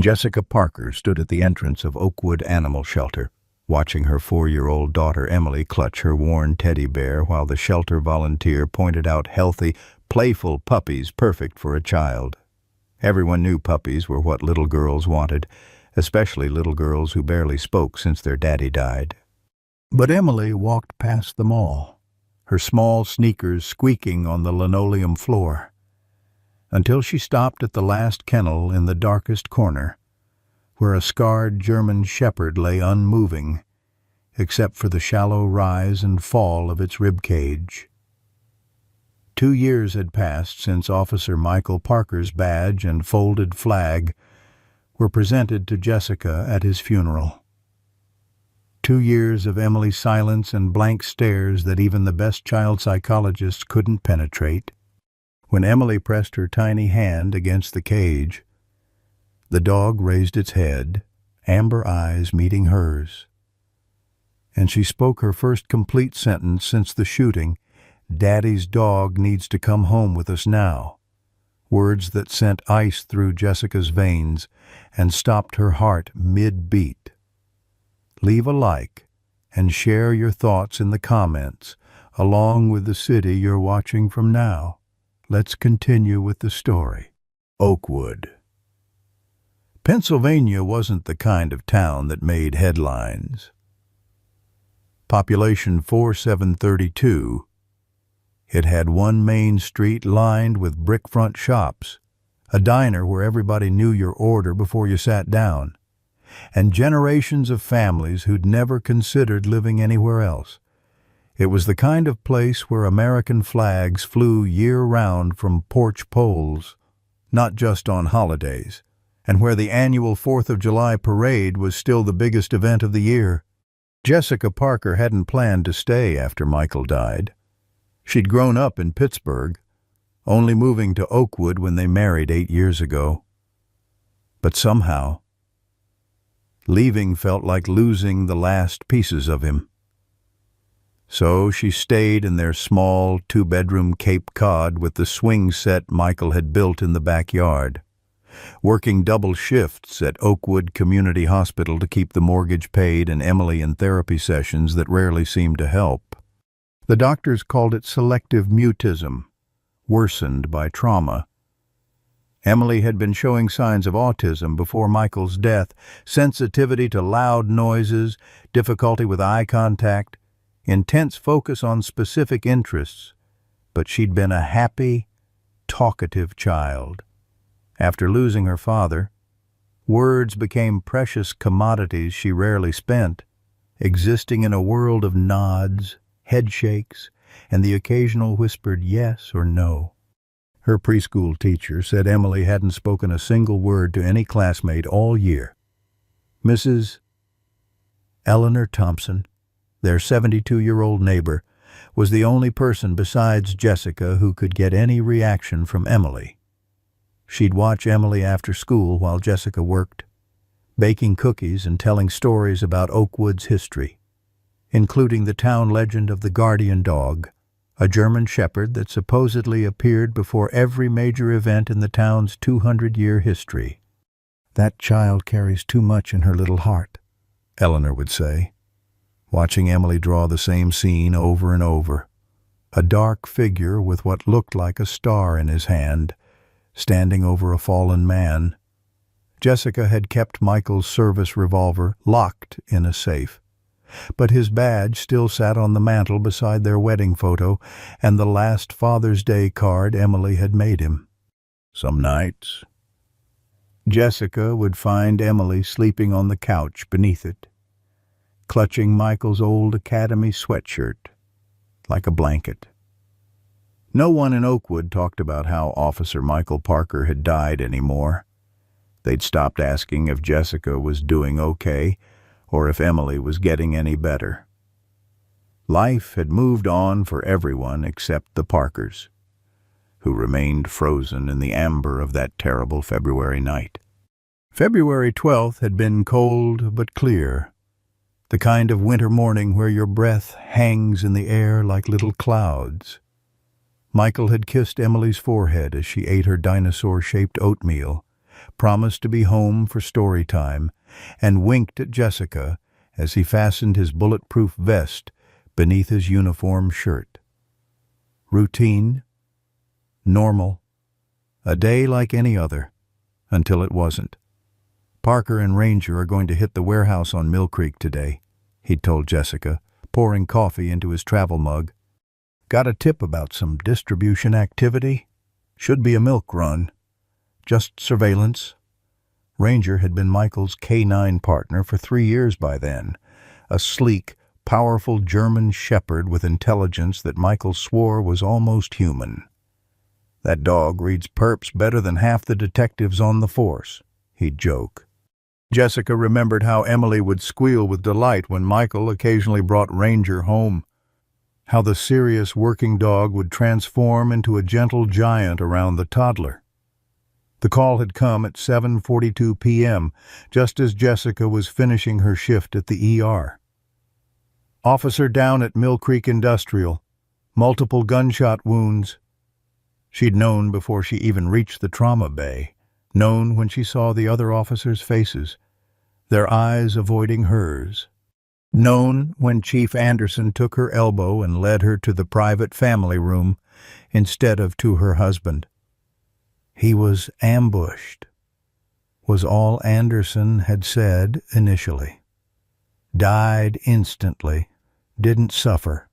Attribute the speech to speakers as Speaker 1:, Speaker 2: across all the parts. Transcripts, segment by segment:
Speaker 1: Jessica Parker stood at the entrance of Oakwood Animal Shelter, watching her 4-year-old daughter Emily clutch her worn teddy bear while the shelter volunteer pointed out healthy, playful puppies perfect for a child. Everyone knew puppies were what little girls wanted, especially little girls who barely spoke since their daddy died. But Emily walked past them all, her small sneakers squeaking on the linoleum floor, until she stopped at the last kennel in the darkest corner, where a scarred German shepherd lay unmoving, except for the shallow rise and fall of its rib cage. 2 years had passed since Officer Michael Parker's badge and folded flag were presented to Jessica at his funeral. 2 years of Emily's silence and blank stares that even the best child psychologists couldn't penetrate. When Emily pressed her tiny hand against the cage, the dog raised its head, amber eyes meeting hers, and she spoke her first complete sentence since the shooting, "Daddy's dog needs to come home with us now," words that sent ice through Jessica's veins and stopped her heart mid-beat. Leave a like and share your thoughts in the comments, along with the city you're watching from now. Let's continue with the story. Oakwood. Pennsylvania wasn't the kind of town that made headlines. Population 4,732, it had one main street lined with brick-front shops, a diner where everybody knew your order before you sat down, and generations of families who'd never considered living anywhere else. It was the kind of place where American flags flew year-round from porch poles, not just on holidays, and where the annual 4th of July parade was still the biggest event of the year. Jessica Parker hadn't planned to stay after Michael died. She'd grown up in Pittsburgh, only moving to Oakwood when they married 8 years ago. But somehow, leaving felt like losing the last pieces of him. So she stayed in their small 2-bedroom Cape Cod with the swing set Michael had built in the backyard, working double shifts at Oakwood Community Hospital to keep the mortgage paid and Emily in therapy sessions that rarely seemed to help. The doctors called it selective mutism, worsened by trauma. Emily had been showing signs of autism before Michael's death, sensitivity to loud noises, difficulty with eye contact, intense focus on specific interests, but she'd been a happy, talkative child. After losing her father, words became precious commodities she rarely spent, existing in a world of nods, headshakes, and the occasional whispered yes or no. Her preschool teacher said Emily hadn't spoken a single word to any classmate all year. Mrs. Eleanor Thompson, their 72-year-old neighbor, was the only person besides Jessica who could get any reaction from Emily. She'd watch Emily after school while Jessica worked, baking cookies and telling stories about Oakwood's history, including the town legend of the guardian dog, a German shepherd that supposedly appeared before every major event in the town's 200-year history. "That child carries too much in her little heart," Eleanor would say, watching Emily draw the same scene over and over. A dark figure with what looked like a star in his hand, standing over a fallen man. Jessica had kept Michael's service revolver locked in a safe, but his badge still sat on the mantel beside their wedding photo and the last Father's Day card Emily had made him. Some nights, Jessica would find Emily sleeping on the couch beneath it, clutching Michael's old academy sweatshirt like a blanket. No one in Oakwood talked about how Officer Michael Parker had died anymore. They'd stopped asking if Jessica was doing okay or if Emily was getting any better. Life had moved on for everyone except the Parkers, who remained frozen in the amber of that terrible February night. February 12th had been cold but clear, the kind of winter morning where your breath hangs in the air like little clouds. Michael had kissed Emily's forehead as she ate her dinosaur-shaped oatmeal, promised to be home for story time, and winked at Jessica as he fastened his bulletproof vest beneath his uniform shirt. Routine, normal, a day like any other, until it wasn't. "Parker and Ranger are going to hit the warehouse on Mill Creek today," he'd told Jessica, pouring coffee into his travel mug. "Got a tip about some distribution activity? Should be a milk run. Just surveillance." Ranger had been Michael's K-9 partner for 3 years by then, a sleek, powerful German shepherd with intelligence that Michael swore was almost human. "That dog reads perps better than half the detectives on the force," he'd joke. Jessica remembered how Emily would squeal with delight when Michael occasionally brought Ranger home, how the serious working dog would transform into a gentle giant around the toddler. The call had come at 7:42 p.m., just as Jessica was finishing her shift at the ER. "Officer down at Mill Creek Industrial. Multiple gunshot wounds." She'd known before she even reached the trauma bay, known when she saw the other officers' faces, their eyes avoiding hers. Known when Chief Anderson took her elbow and led her to the private family room instead of to her husband. He was ambushed, was all Anderson had said initially. Died instantly, didn't suffer.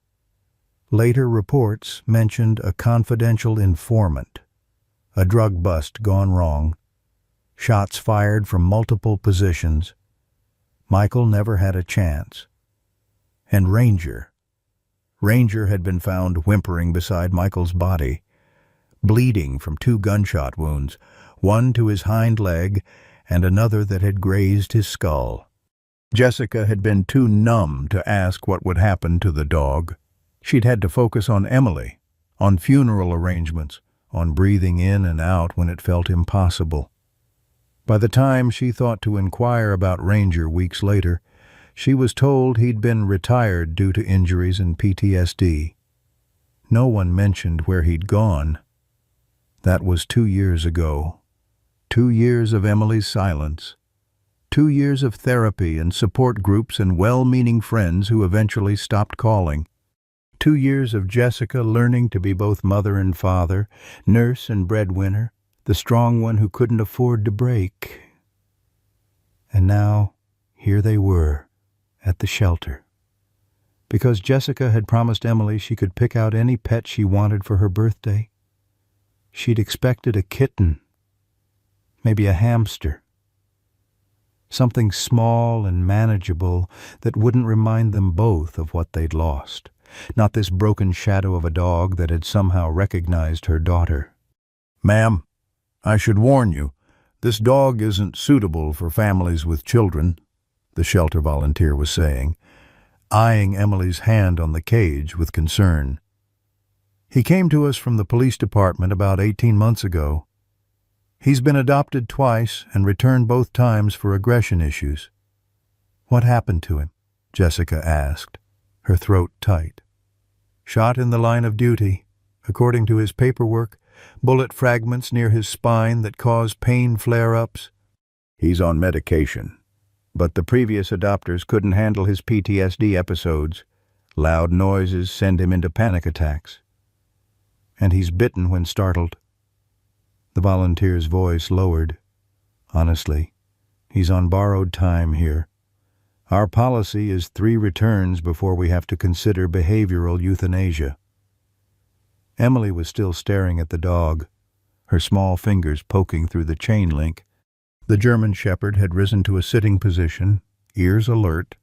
Speaker 1: Later reports mentioned a confidential informant, a drug bust gone wrong, shots fired from multiple positions. Michael never had a chance. And Ranger had been found whimpering beside Michael's body, bleeding from 2 gunshot wounds, one to his hind leg and another that had grazed his skull. Jessica had been too numb to ask what would happen to the dog. She'd had to focus on Emily, on funeral arrangements, on breathing in and out when it felt impossible. By the time she thought to inquire about Ranger weeks later, she was told he'd been retired due to injuries and PTSD. No one mentioned where he'd gone. That was 2 years ago. 2 years of Emily's silence. 2 years of therapy and support groups and well-meaning friends who eventually stopped calling. 2 years of Jessica learning to be both mother and father, nurse and breadwinner, the strong one who couldn't afford to break. And now, here they were, at the shelter. Because Jessica had promised Emily she could pick out any pet she wanted for her birthday, she'd expected a kitten, maybe a hamster. Something small and manageable that wouldn't remind them both of what they'd lost. Not this broken shadow of a dog that had somehow recognized her daughter. "Ma'am, I should warn you, this dog isn't suitable for families with children," the shelter volunteer was saying, eyeing Emily's hand on the cage with concern. "He came to us from the police department about 18 months ago. He's been adopted twice and returned both times for aggression issues." "What happened to him?" Jessica asked, her throat tight. "Shot in the line of duty. According to his paperwork, bullet fragments near his spine that cause pain flare-ups. He's on medication, but the previous adopters couldn't handle his PTSD episodes. Loud noises send him into panic attacks. And he's bitten when startled." The volunteer's voice lowered. "Honestly, he's on borrowed time here. Our policy is 3 returns before we have to consider behavioral euthanasia." Emily was still staring at the dog, her small fingers poking through the chain link. The German shepherd had risen to a sitting position, ears alert,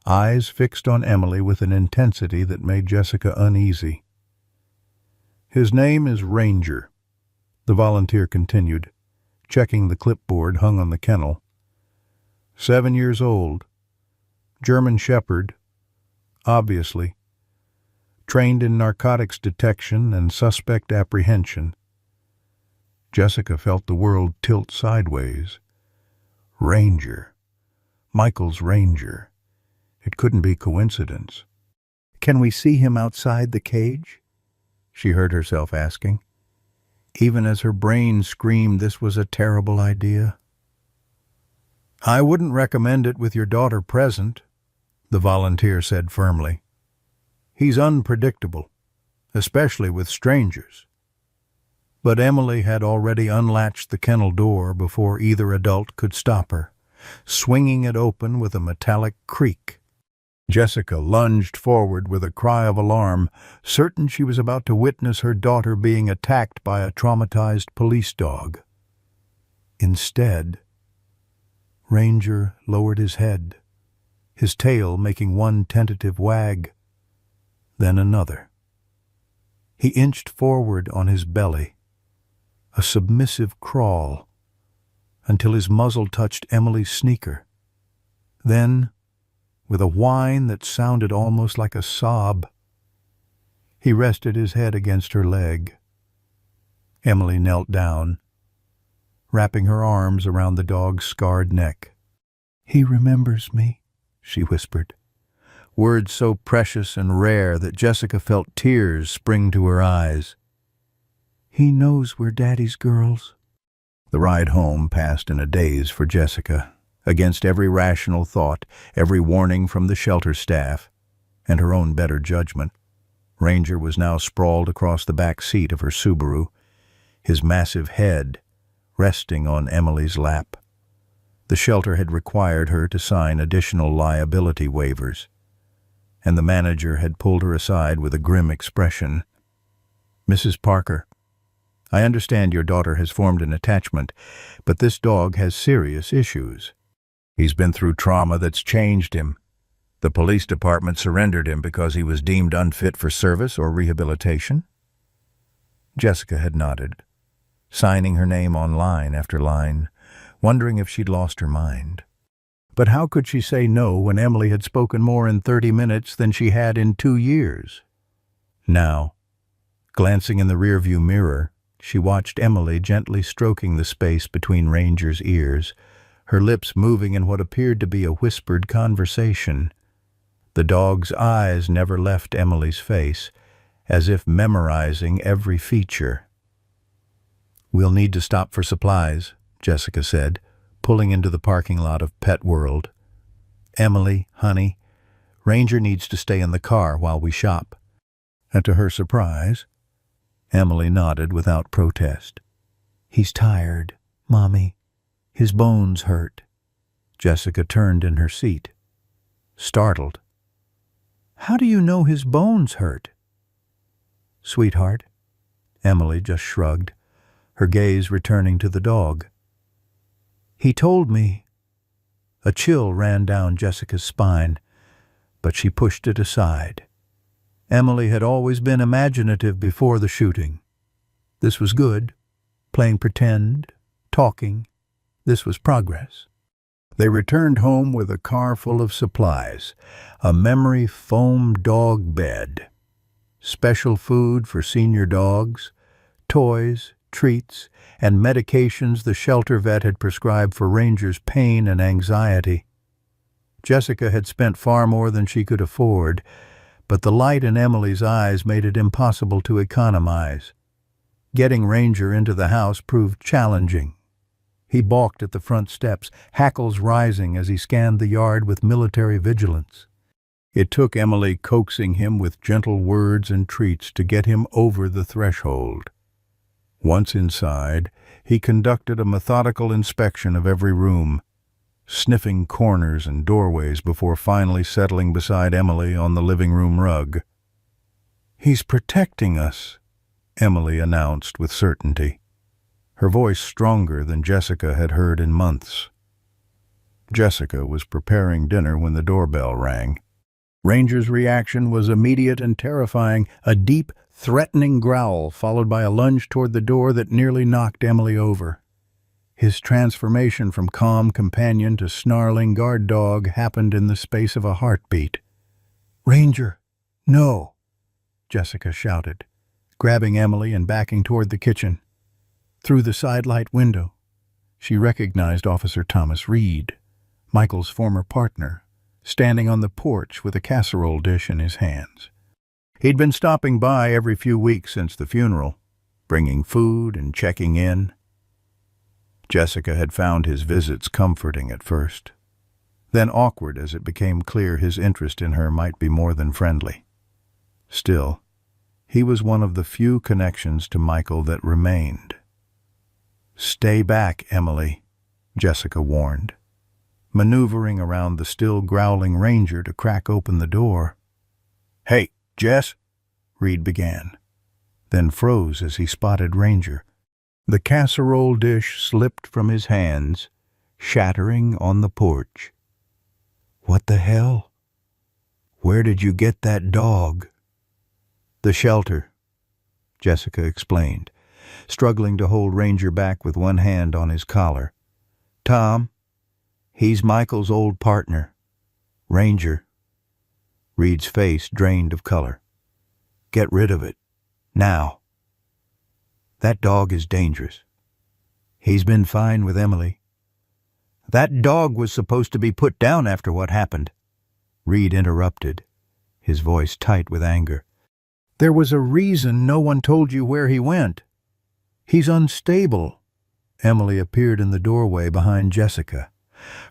Speaker 1: eyes fixed on Emily with an intensity that made Jessica uneasy. "His name is Ranger," the volunteer continued, checking the clipboard hung on the kennel. 7 years old. German shepherd, obviously. Trained in narcotics detection and suspect apprehension. Jessica felt the world tilt sideways. Ranger. Michael's Ranger. It couldn't be coincidence. "Can we see him outside the cage?" she heard herself asking. even as her brain screamed this was a terrible idea. "I wouldn't recommend it with your daughter present," the volunteer said firmly. "He's unpredictable, especially with strangers." But Emily had already unlatched the kennel door before either adult could stop her, swinging it open with a metallic creak. Jessica lunged forward with a cry of alarm, certain she was about to witness her daughter being attacked by a traumatized police dog. Instead, Ranger lowered his head, his tail making one tentative wag, then another. He inched forward on his belly, a submissive crawl, until his muzzle touched Emily's sneaker. Then, with a whine that sounded almost like a sob, he rested his head against her leg. Emily knelt down, wrapping her arms around the dog's scarred neck. "He remembers me," she whispered, words so precious and rare that Jessica felt tears spring to her eyes. "He knows we're Daddy's girls." The ride home passed in a daze for Jessica, against every rational thought, every warning from the shelter staff, and her own better judgment. Ranger was now sprawled across the back seat of her Subaru, his massive head resting on Emily's lap. The shelter had required her to sign additional liability waivers, and the manager had pulled her aside with a grim expression. "Mrs. Parker, I understand your daughter has formed an attachment, but this dog has serious issues. He's been through trauma that's changed him. The police department surrendered him because he was deemed unfit for service or rehabilitation." Jessica had nodded, signing her name on line after line, wondering if she'd lost her mind. But how could she say no when Emily had spoken more in 30 minutes than she had in 2 years? Now, glancing in the rearview mirror, she watched Emily gently stroking the space between Ranger's ears, her lips moving in what appeared to be a whispered conversation. The dog's eyes never left Emily's face, as if memorizing every feature. "We'll need to stop for supplies," Jessica said, pulling into the parking lot of Pet World. "Emily, honey, Ranger needs to stay in the car while we shop." And to her surprise, Emily nodded without protest. "He's tired, Mommy. His bones hurt." Jessica turned in her seat, startled. "How do you know his bones hurt?" "Sweetheart," Emily just shrugged, her gaze returning to the dog. "He told me." A chill ran down Jessica's spine, but she pushed it aside. Emily had always been imaginative before the shooting. This was good, playing pretend, talking. This was progress. They returned home with a car full of supplies, a memory foam dog bed, special food for senior dogs, toys, treats, and medications the shelter vet had prescribed for Ranger's pain and anxiety. Jessica had spent far more than she could afford, but the light in Emily's eyes made it impossible to economize. Getting Ranger into the house proved challenging. He balked at the front steps, hackles rising as he scanned the yard with military vigilance. It took Emily coaxing him with gentle words and treats to get him over the threshold. Once inside, he conducted a methodical inspection of every room, sniffing corners and doorways before finally settling beside Emily on the living room rug. "He's protecting us," Emily announced with certainty, her voice stronger than Jessica had heard in months. Jessica was preparing dinner when the doorbell rang. Ranger's reaction was immediate and terrifying, a deep, threatening growl followed by a lunge toward the door that nearly knocked Emily over. His transformation from calm companion to snarling guard dog happened in the space of a heartbeat. "Ranger, no!" Jessica shouted, grabbing Emily and backing toward the kitchen. Through the sidelight window, she recognized Officer Thomas Reed, Michael's former partner, standing on the porch with a casserole dish in his hands. He'd been stopping by every few weeks since the funeral, bringing food and checking in. Jessica had found his visits comforting at first, then awkward as it became clear his interest in her might be more than friendly. Still, he was one of the few connections to Michael that remained. "Stay back, Emily," Jessica warned, maneuvering around the still growling Ranger to crack open the door. "Hey, Jess," Reed began, then froze as he spotted Ranger. The casserole dish slipped from his hands, shattering on the porch. "What the hell? Where did you get that dog?" "The shelter," Jessica explained, struggling to hold Ranger back with one hand on his collar. "Tom, he's Michael's old partner. Ranger." Reed's face drained of color. "Get rid of it. Now. That dog is dangerous. He's been fine with Emily." "That dog was supposed to be put down after what happened," Reed interrupted, his voice tight with anger. "There was a reason no one told you where he went. He's unstable." Emily appeared in the doorway behind Jessica,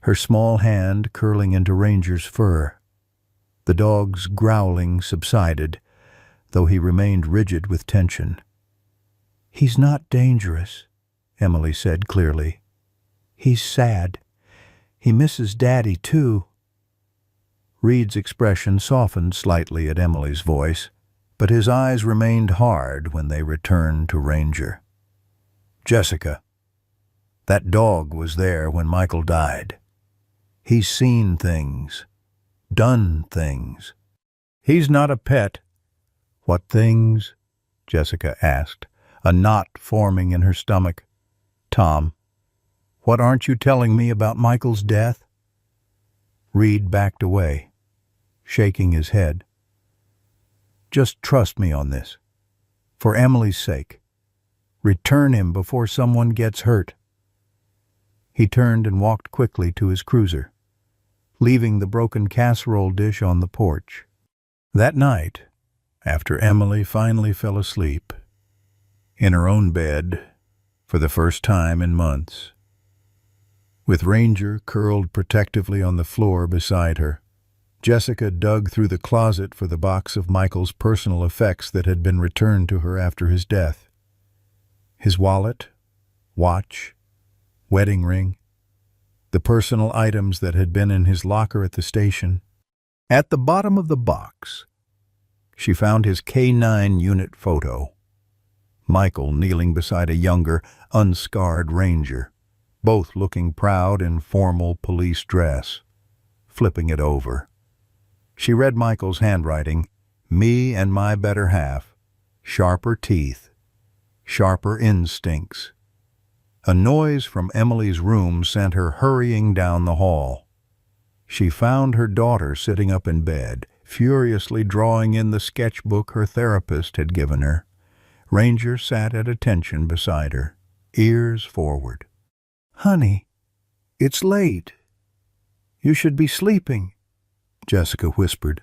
Speaker 1: her small hand curling into Ranger's fur. The dog's growling subsided, though he remained rigid with tension. "He's not dangerous," Emily said clearly. "He's sad. He misses Daddy, too." Reed's expression softened slightly at Emily's voice, but his eyes remained hard when they returned to Ranger. "Jessica, that dog was there when Michael died. He's seen things, done things. He's not a pet." "What things?" Jessica asked, a knot forming in her stomach. "Tom, what aren't you telling me about Michael's death?" Reed backed away, shaking his head. "Just trust me on this. For Emily's sake. Return him before someone gets hurt." He turned and walked quickly to his cruiser, leaving the broken casserole dish on the porch. That night, after Emily finally fell asleep, in her own bed, for the first time in months, with Ranger curled protectively on the floor beside her, Jessica dug through the closet for the box of Michael's personal effects that had been returned to her after his death. His wallet, watch, wedding ring, the personal items that had been in his locker at the station. At the bottom of the box, she found his K-9 unit photo. Michael kneeling beside a younger, unscarred Ranger, both looking proud in formal police dress. Flipping it over, she read Michael's handwriting, "Me and my better half, sharper teeth, sharper instincts." A noise from Emily's room sent her hurrying down the hall. She found her daughter sitting up in bed, furiously drawing in the sketchbook her therapist had given her. Ranger sat at attention beside her, ears forward. "Honey, it's late. You should be sleeping," Jessica whispered.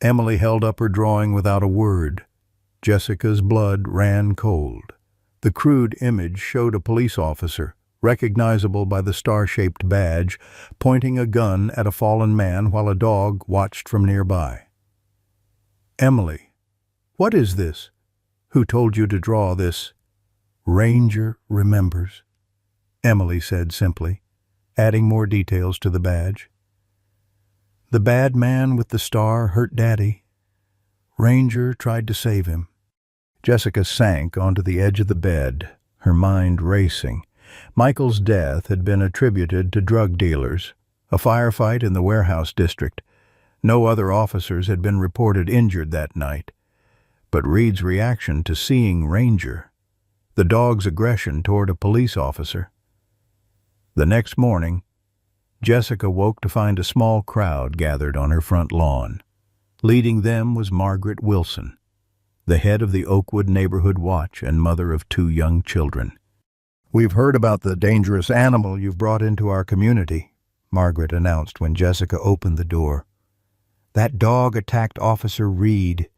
Speaker 1: Emily held up her drawing without a word. Jessica's blood ran cold. The crude image showed a police officer, recognizable by the star-shaped badge, pointing a gun at a fallen man while a dog watched from nearby. "Emily, what is this? Who told you to draw this?" "Ranger remembers," Emily said simply, adding more details to the badge. "The bad man with the star hurt Daddy. Ranger tried to save him." Jessica sank onto the edge of the bed, her mind racing. Michael's death had been attributed to drug dealers, a firefight in the warehouse district. No other officers had been reported injured that night. But Reed's reaction to seeing Ranger, the dog's aggression toward a police officer. The next morning, Jessica woke to find a small crowd gathered on her front lawn. Leading them was Margaret Wilson, the head of the Oakwood Neighborhood Watch and mother of 2 young children. "We've heard about the dangerous animal you've brought into our community," Margaret announced when Jessica opened the door. "That dog attacked Officer Reed.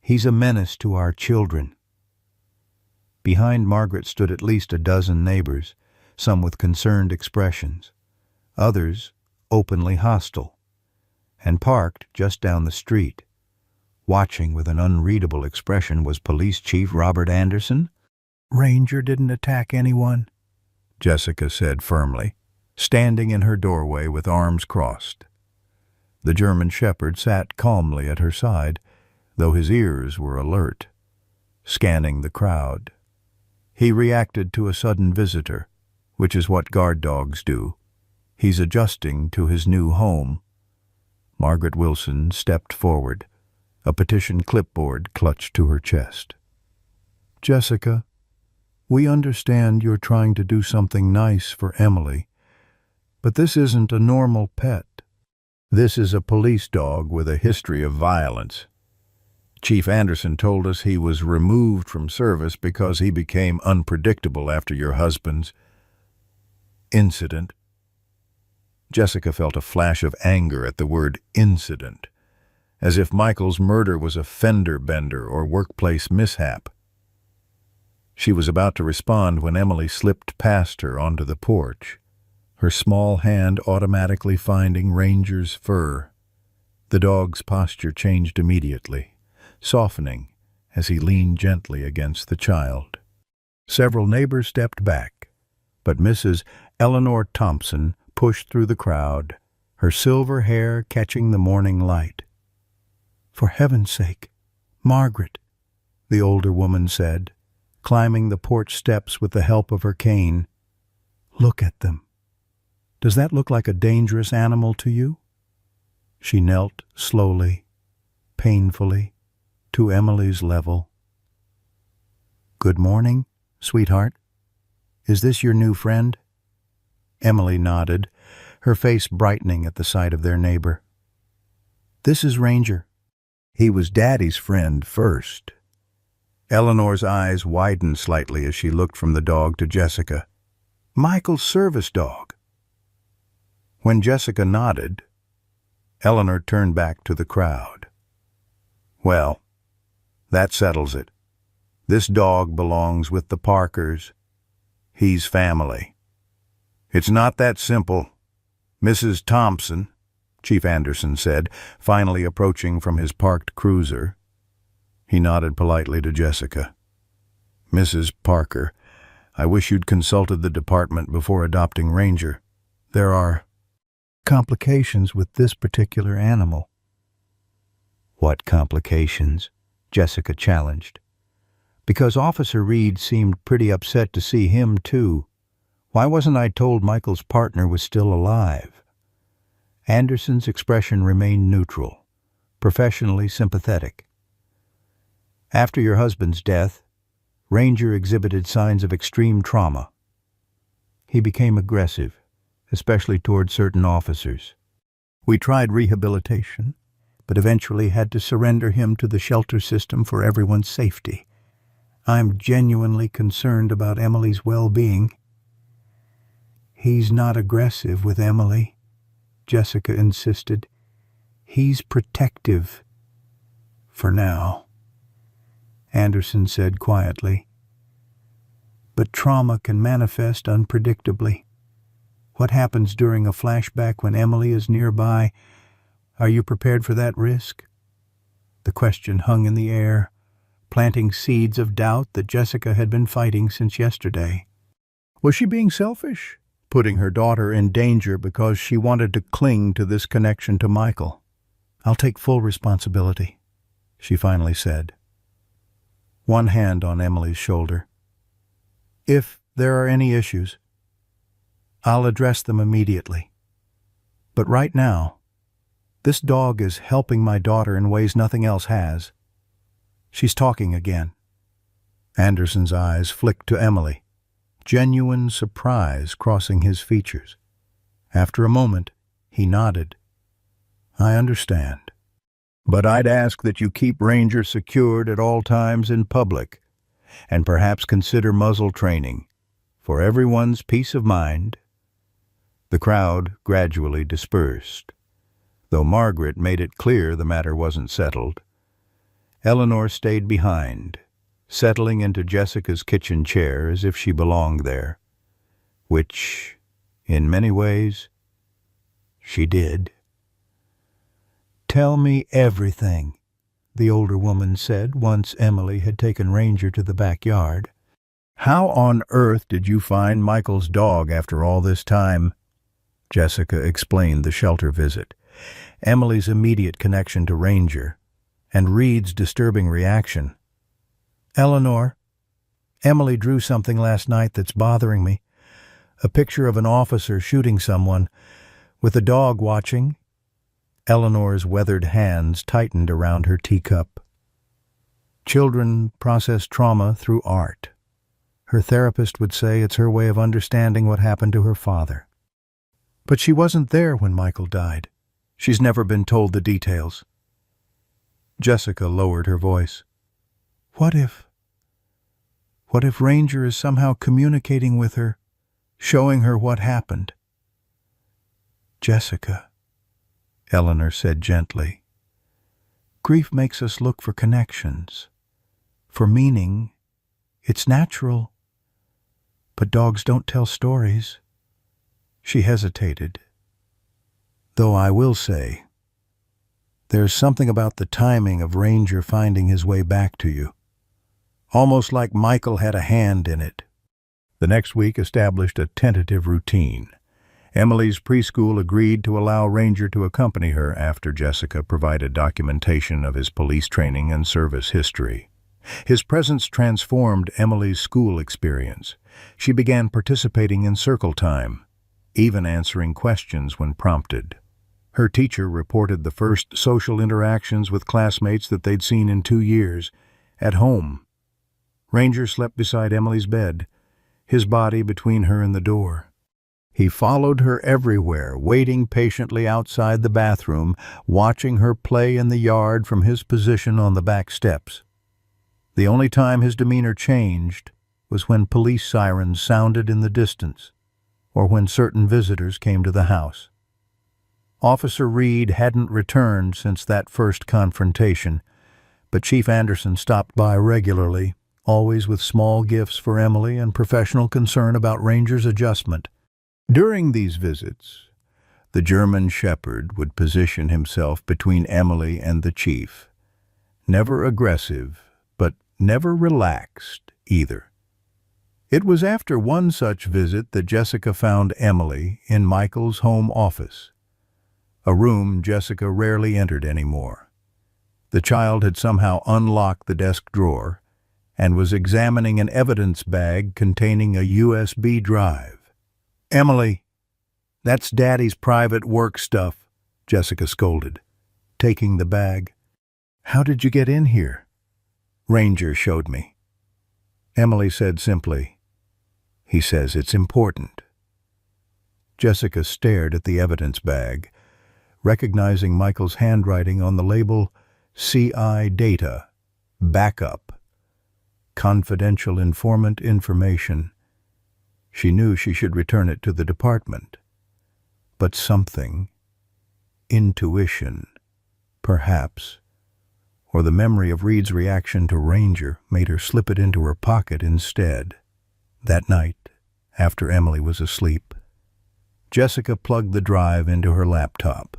Speaker 1: He's a menace to our children." Behind Margaret stood at least a dozen neighbors, some with concerned expressions, others openly hostile, and parked just down the street. Watching with an unreadable expression was Police Chief Robert Anderson. "Ranger didn't attack anyone," Jessica said firmly, standing in her doorway with arms crossed. The German Shepherd sat calmly at her side, though his ears were alert, scanning the crowd. He reacted to a sudden visitor, which is what guard dogs do. He's adjusting to his new home. Margaret Wilson stepped forward, a petition clipboard clutched to her chest. "Jessica, we understand you're trying to do something nice for Emily, but this isn't a normal pet. This is a police dog with a history of violence. Chief Anderson told us he was removed from service because he became unpredictable after your husband's incident." Jessica felt a flash of anger at the word incident, as if Michael's murder was a fender bender or workplace mishap. She was about to respond when Emily slipped past her onto the porch, her small hand automatically finding Ranger's fur. The dog's posture changed immediately, softening as he leaned gently against the child. Several neighbors stepped back, but Mrs. Eleanor Thompson pushed through the crowd, her silver hair catching the morning light. "For heaven's sake, Margaret," the older woman said, climbing the porch steps with the help of her cane. "Look at them. Does that look like a dangerous animal to you?" She knelt slowly, painfully, to Emily's level. "Good morning, sweetheart. Is this your new friend?" Emily nodded, her face brightening at the sight of their neighbor. "This is Ranger. He was Daddy's friend first." Eleanor's eyes widened slightly as she looked from the dog to Jessica. "Michael's service dog." When Jessica nodded, Eleanor turned back to the crowd. "Well, that settles it. This dog belongs with the Parkers. He's family." "It's not that simple, Mrs. Thompson," Chief Anderson said, finally approaching from his parked cruiser. He nodded politely to Jessica. "Mrs. Parker, I wish you'd consulted the department before adopting Ranger. There are complications with this particular animal." "What complications?" Jessica challenged. "Because Officer Reed seemed pretty upset to see him, too. Why wasn't I told Michael's partner was still alive?" Anderson's expression remained neutral, professionally sympathetic. "After your husband's death, Ranger exhibited signs of extreme trauma. He became aggressive, especially toward certain officers. We tried rehabilitation, but eventually had to surrender him to the shelter system for everyone's safety. I'm genuinely concerned about Emily's well-being." "He's not aggressive with Emily," Jessica insisted. "He's protective. For now," Anderson said quietly. "But trauma can manifest unpredictably. What happens during a flashback when Emily is nearby? Are you prepared for that risk?" The question hung in the air, planting seeds of doubt that Jessica had been fighting since yesterday. Was she being selfish, putting her daughter in danger because she wanted to cling to this connection to Michael? "I'll take full responsibility," she finally said, one hand on Emily's shoulder. "If there are any issues, I'll address them immediately. But right now, this dog is helping my daughter in ways nothing else has." She's talking again. Anderson's eyes flicked to Emily, genuine surprise crossing his features. After a moment, he nodded. "I understand. But I'd ask that you keep Ranger secured at all times in public, and perhaps consider muzzle training, for everyone's peace of mind." The crowd gradually dispersed, though Margaret made it clear the matter wasn't settled. Eleanor stayed behind, settling into Jessica's kitchen chair as if she belonged there, which, in many ways, she did. "Tell me everything," the older woman said once Emily had taken Ranger to the backyard. "How on earth did you find Michael's dog after all this time?" Jessica explained the shelter visit, Emily's immediate connection to Ranger, and Reed's disturbing reaction. "Eleanor, Emily drew something last night that's bothering me. A picture of an officer shooting someone, with a dog watching." Eleanor's weathered hands tightened around her teacup. Children process trauma through art. Her therapist would say it's her way of understanding what happened to her father. But she wasn't there when Michael died. She's never been told the details. Jessica lowered her voice. What if Ranger is somehow communicating with her, showing her what happened?" "Jessica," Eleanor said gently, "grief makes us look for connections, for meaning. It's natural. But dogs don't tell stories." She hesitated. "Though I will say, there's something about the timing of Ranger finding his way back to you. Almost like Michael had a hand in it." The next week established a tentative routine. Emily's preschool agreed to allow Ranger to accompany her after Jessica provided documentation of his police training and service history. His presence transformed Emily's school experience. She began participating in circle time, even answering questions when prompted. Her teacher reported the first social interactions with classmates that they'd seen in 2 years, at home. Ranger slept beside Emily's bed, his body between her and the door. He followed her everywhere, waiting patiently outside the bathroom, watching her play in the yard from his position on the back steps. The only time his demeanor changed was when police sirens sounded in the distance, or when certain visitors came to the house. Officer Reed hadn't returned since that first confrontation, but Chief Anderson stopped by regularly, always with small gifts for Emily and professional concern about Ranger's adjustment. During these visits, the German Shepherd would position himself between Emily and the chief. Never aggressive, but never relaxed either. It was after one such visit that Jessica found Emily in Michael's home office, a room Jessica rarely entered anymore. The child had somehow unlocked the desk drawer and was examining an evidence bag containing a USB drive. "Emily, that's Daddy's private work stuff," Jessica scolded, taking the bag. "How did you get in here?" "Ranger showed me." Emily said simply, "He says it's important." Jessica stared at the evidence bag, recognizing Michael's handwriting on the label CI Data, Backup, Confidential Informant Information. She knew she should return it to the department. But something, intuition, perhaps, or the memory of Reed's reaction to Ranger made her slip it into her pocket instead. That night, after Emily was asleep, Jessica plugged the drive into her laptop.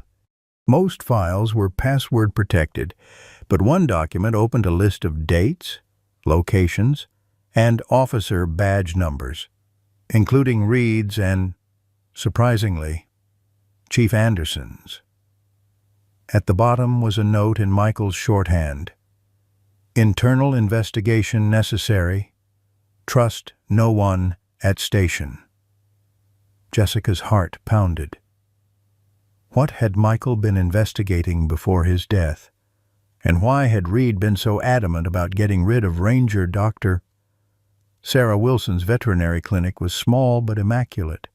Speaker 1: Most files were password protected, but one document opened a list of dates, locations, and officer badge numbers, including Reed's and, surprisingly, Chief Anderson's. At the bottom was a note in Michael's shorthand. "Internal investigation necessary. Trust no one at station." Jessica's heart pounded. What had Michael been investigating before his death? And why had Reed been so adamant about getting rid of Ranger Dr. Sarah Wilson's veterinary clinic was small but immaculate.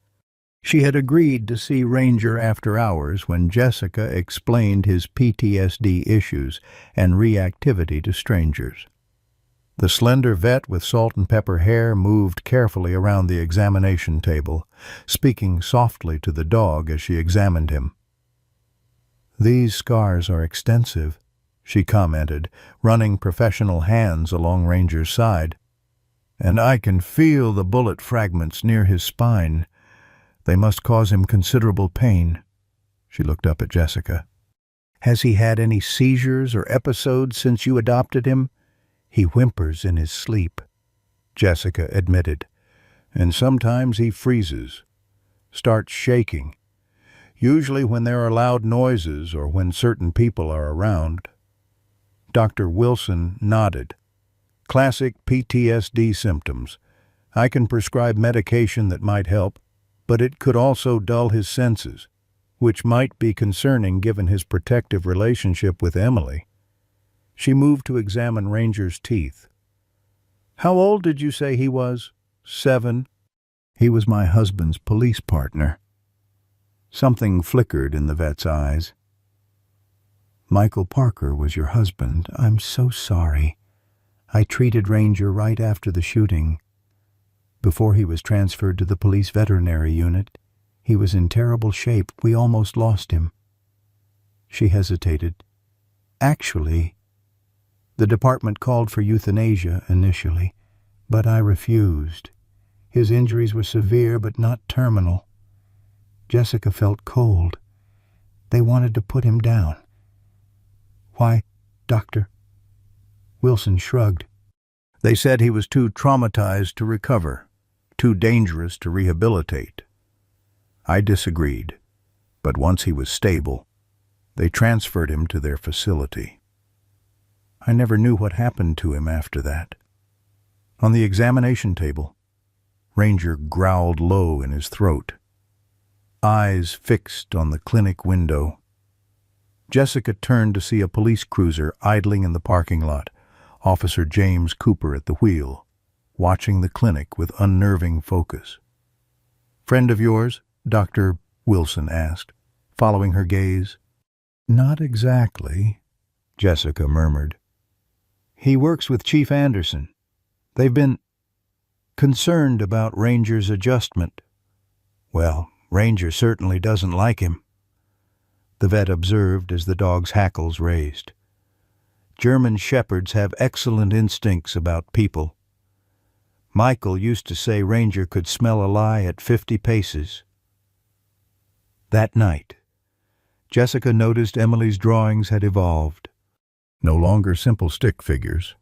Speaker 1: She had agreed to see Ranger after hours when Jessica explained his PTSD issues and reactivity to strangers. The slender vet with salt and pepper hair moved carefully around the examination table, speaking softly to the dog as she examined him. "These scars are extensive," she commented, running professional hands along Ranger's side. "And I can feel the bullet fragments near his spine. They must cause him considerable pain." She looked up at Jessica. "Has he had any seizures or episodes since you adopted him?" "He whimpers in his sleep," Jessica admitted. "And sometimes he freezes, starts shaking, usually when there are loud noises or when certain people are around." Dr. Wilson nodded. "Classic PTSD symptoms. I can prescribe medication that might help, but it could also dull his senses, which might be concerning given his protective relationship with Emily." She moved to examine Ranger's teeth. "How old did you say he was?" 7. "He was my husband's police partner." Something flickered in the vet's eyes. "Michael Parker was your husband. I'm so sorry. I treated Ranger right after the shooting. Before he was transferred to the police veterinary unit, he was in terrible shape. We almost lost him." She hesitated. "Actually, the department called for euthanasia initially, but I refused. His injuries were severe but not terminal." Jessica felt cold. "They wanted to put him down." "Why, Doctor?" Wilson shrugged. "They said he was too traumatized to recover, too dangerous to rehabilitate." I disagreed, but once he was stable, they transferred him to their facility. I never knew what happened to him after that. On the examination table, Ranger growled low in his throat, eyes fixed on the clinic window. Jessica turned to see a police cruiser idling in the parking lot, Officer James Cooper at the wheel, watching the clinic with unnerving focus. "Friend of yours?" Dr. Wilson asked, following her gaze. "Not exactly," Jessica murmured. "He works with Chief Anderson. They've been concerned about Ranger's adjustment." "Well, Ranger certainly doesn't like him," the vet observed as the dog's hackles raised. "German shepherds have excellent instincts about people. Michael used to say Ranger could smell a lie at 50 paces. That night, Jessica noticed Emily's drawings had evolved. No longer simple stick figures.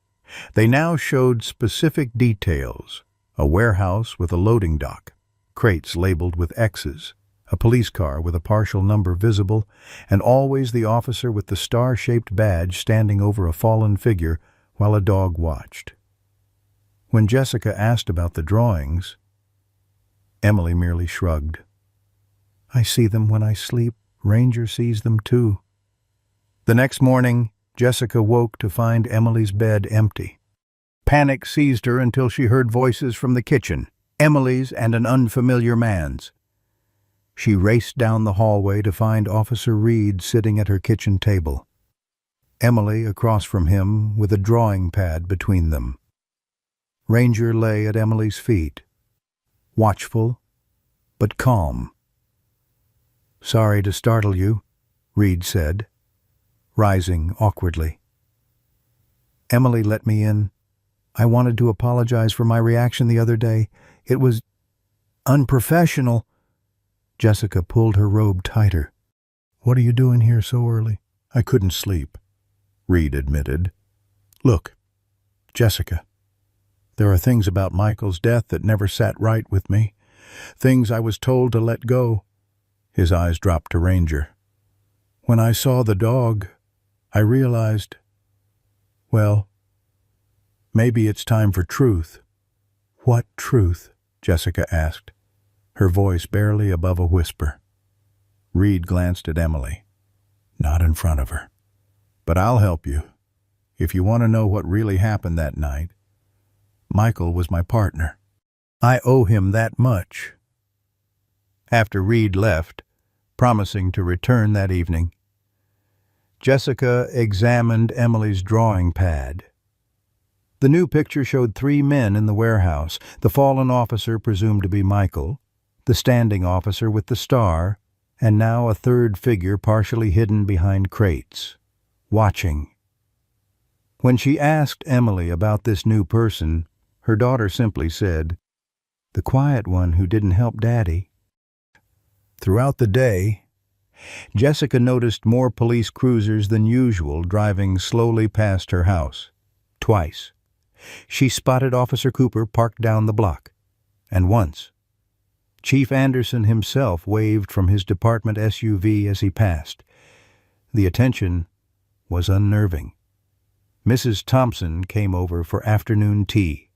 Speaker 1: They now showed specific details: a warehouse with a loading dock, crates labeled with X's, a police car with a partial number visible, and always the officer with the star-shaped badge standing over a fallen figure while a dog watched. When Jessica asked about the drawings, Emily merely shrugged. "I see them when I sleep. Ranger sees them too." The next morning, Jessica woke to find Emily's bed empty. Panic seized her until she heard voices from the kitchen, Emily's and an unfamiliar man's. She raced down the hallway to find Officer Reed sitting at her kitchen table. Emily across from him with a drawing pad between them. Ranger lay at Emily's feet, watchful but calm. "Sorry to startle you," Reed said, rising awkwardly. "Emily let me in. I wanted to apologize for my reaction the other day. It was unprofessional." Jessica pulled her robe tighter. "What are you doing here so early?" "I couldn't sleep," Reed admitted. "Look, Jessica, there are things about Michael's death that never sat right with me. Things I was told to let go." His eyes dropped to Ranger. "When I saw the dog, I realized, well, maybe it's time for truth." "What truth?" Jessica asked, her voice barely above a whisper. Reed glanced at Emily. "Not in front of her. But I'll help you. If you want to know what really happened that night, Michael was my partner. I owe him that much." After Reed left, promising to return that evening, Jessica examined Emily's drawing pad. The new picture showed 3 men in the warehouse, the fallen officer presumed to be Michael, the standing officer with the star, and now a third figure partially hidden behind crates, watching When she asked Emily about this new person, her daughter simply said, "The quiet one who didn't help Daddy." Throughout the day, Jessica noticed more police cruisers than usual driving slowly past her house. Twice, she spotted Officer Cooper parked down the block. And once, Chief Anderson himself waved from his department SUV as he passed. The attention was unnerving. Mrs. Thompson came over for afternoon tea,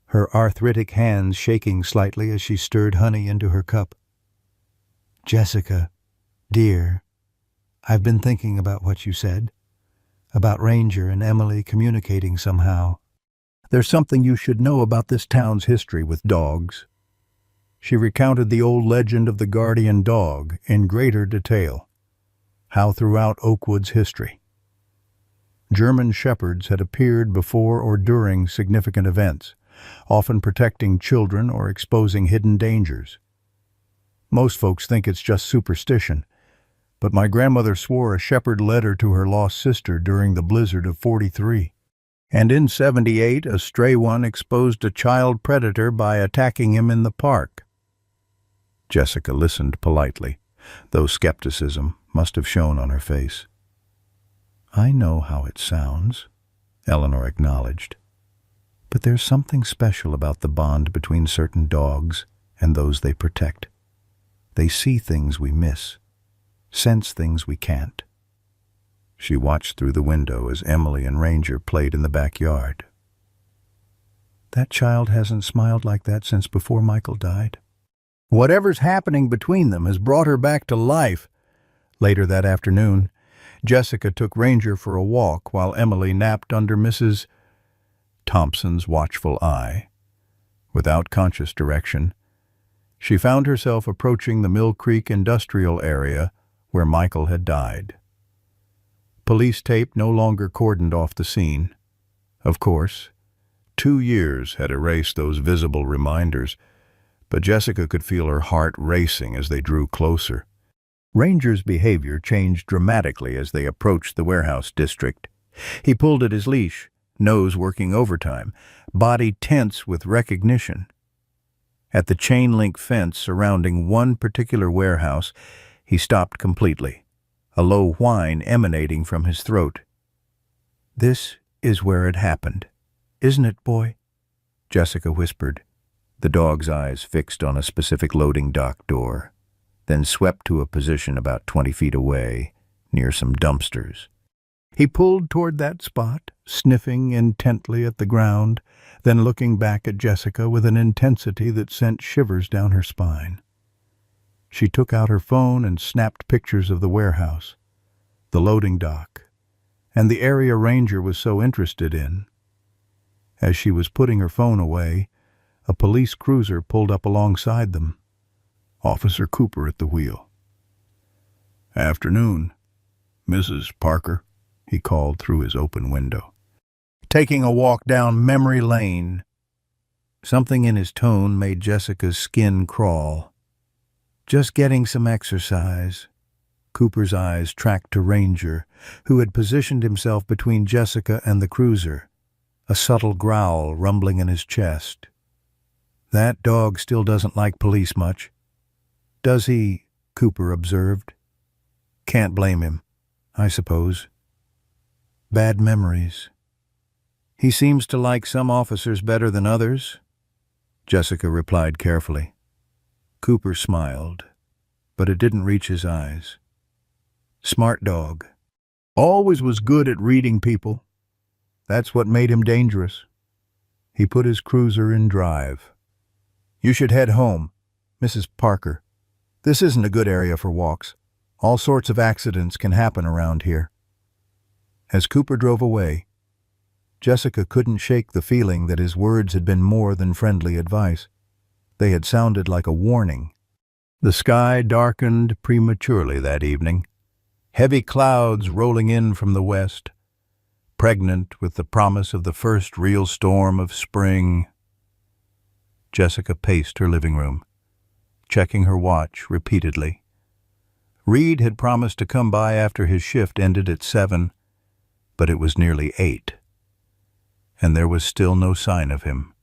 Speaker 1: her arthritic hands shaking slightly as she stirred honey into her cup. "Jessica, dear, I've been thinking about what you said, about Ranger and Emily communicating somehow. There's something you should know about this town's history with dogs." She recounted the old legend of the guardian dog in greater detail, how throughout Oakwood's history, German shepherds had appeared before or during significant events, often protecting children or exposing hidden dangers. Most folks think it's just superstition, but my grandmother swore a shepherd led her to her lost sister during the blizzard of '43. And in '78, a stray one exposed a child predator by attacking him in the park. Jessica listened politely, though skepticism must have shown on her face. "I know how it sounds," Eleanor acknowledged. "But there's something special about the bond between certain dogs and those they protect. They see things we miss, sense things we can't." She watched through the window as Emily and Ranger played in the backyard. "That child hasn't smiled like that since before Michael died. Whatever's happening between them has brought her back to life." Later that afternoon, Jessica took Ranger for a walk while Emily napped under Mrs. Thompson's watchful eye. Without conscious direction, she found herself approaching the Mill Creek industrial area where Michael had died. Police tape no longer cordoned off the scene. Of course, 2 years had erased those visible reminders, but Jessica could feel her heart racing as they drew closer. Ranger's behavior changed dramatically as they approached the warehouse district. He pulled at his leash, nose working overtime, body tense with recognition. At the chain-link fence surrounding one particular warehouse, he stopped completely, a low whine emanating from his throat. "This is where it happened, isn't it, boy?" Jessica whispered, the dog's eyes fixed on a specific loading dock door, then swept to a position about 20 feet away, near some dumpsters. He pulled toward that spot, sniffing intently at the ground, then looking back at Jessica with an intensity that sent shivers down her spine. She took out her phone and snapped pictures of the warehouse, the loading dock, and the area Ranger was so interested in. As she was putting her phone away, a police cruiser pulled up alongside them, Officer Cooper at the wheel. "Afternoon, Mrs. Parker," he called through his open window. "Taking a walk down memory lane." Something in his tone made Jessica's skin crawl. "Just getting some exercise." Cooper's eyes tracked to Ranger, who had positioned himself between Jessica and the cruiser, a subtle growl rumbling in his chest. "That dog still doesn't like police much." "Does he?" Cooper observed. "Can't blame him, I suppose. Bad memories." "He seems to like some officers better than others," Jessica replied carefully. Cooper smiled, but it didn't reach his eyes. "Smart dog. Always was good at reading people. That's what made him dangerous." He put his cruiser in drive. "You should head home, Mrs. Parker. This isn't a good area for walks. All sorts of accidents can happen around here." As Cooper drove away, Jessica couldn't shake the feeling that his words had been more than friendly advice. They had sounded like a warning. The sky darkened prematurely that evening, heavy clouds rolling in from the west, pregnant with the promise of the first real storm of spring. Jessica paced her living room, checking her watch repeatedly. Reed had promised to come by after his shift ended at 7, but it was nearly 8. and there was still no sign of him.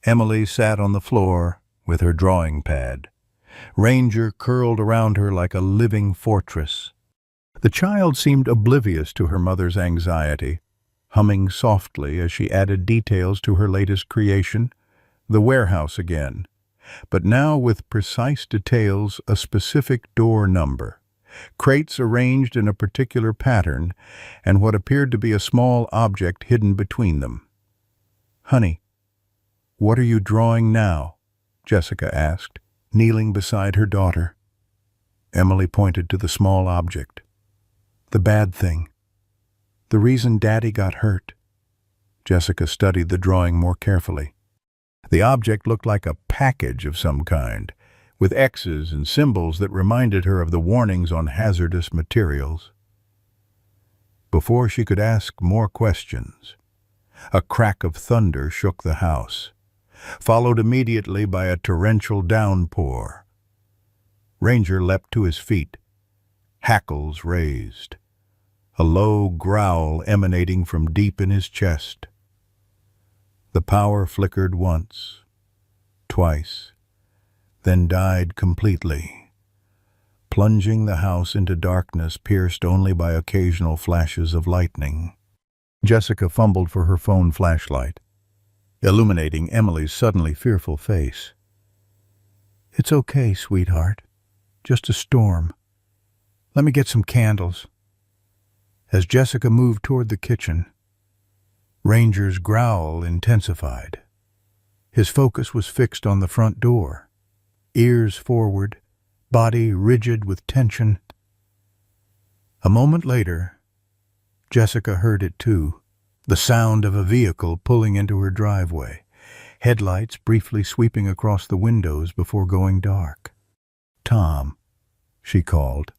Speaker 1: Emily sat on the floor with her drawing pad. Ranger curled around her like a living fortress. The child seemed oblivious to her mother's anxiety, humming softly as she added details to her latest creation, the warehouse again, but now with precise details, a specific door number, crates arranged in a particular pattern, and what appeared to be a small object hidden between them. "Honey, what are you drawing now?" Jessica asked, kneeling beside her daughter. Emily pointed to the small object. "The bad thing. The reason Daddy got hurt." Jessica studied the drawing more carefully. The object looked like a package of some kind, with X's and symbols that reminded her of the warnings on hazardous materials. Before she could ask more questions, a crack of thunder shook the house, followed immediately by a torrential downpour. Ranger leapt to his feet, hackles raised, a low growl emanating from deep in his chest. The power flickered once, twice, then died completely, plunging the house into darkness pierced only by occasional flashes of lightning. Jessica fumbled for her phone flashlight, illuminating Emily's suddenly fearful face. "It's okay, sweetheart. Just a storm. Let me get some candles." As Jessica moved toward the kitchen, Ranger's growl intensified. His focus was fixed on the front door, ears forward, body rigid with tension. A moment later, Jessica heard it too, the sound of a vehicle pulling into her driveway, headlights briefly sweeping across the windows before going dark. "Tom," she called,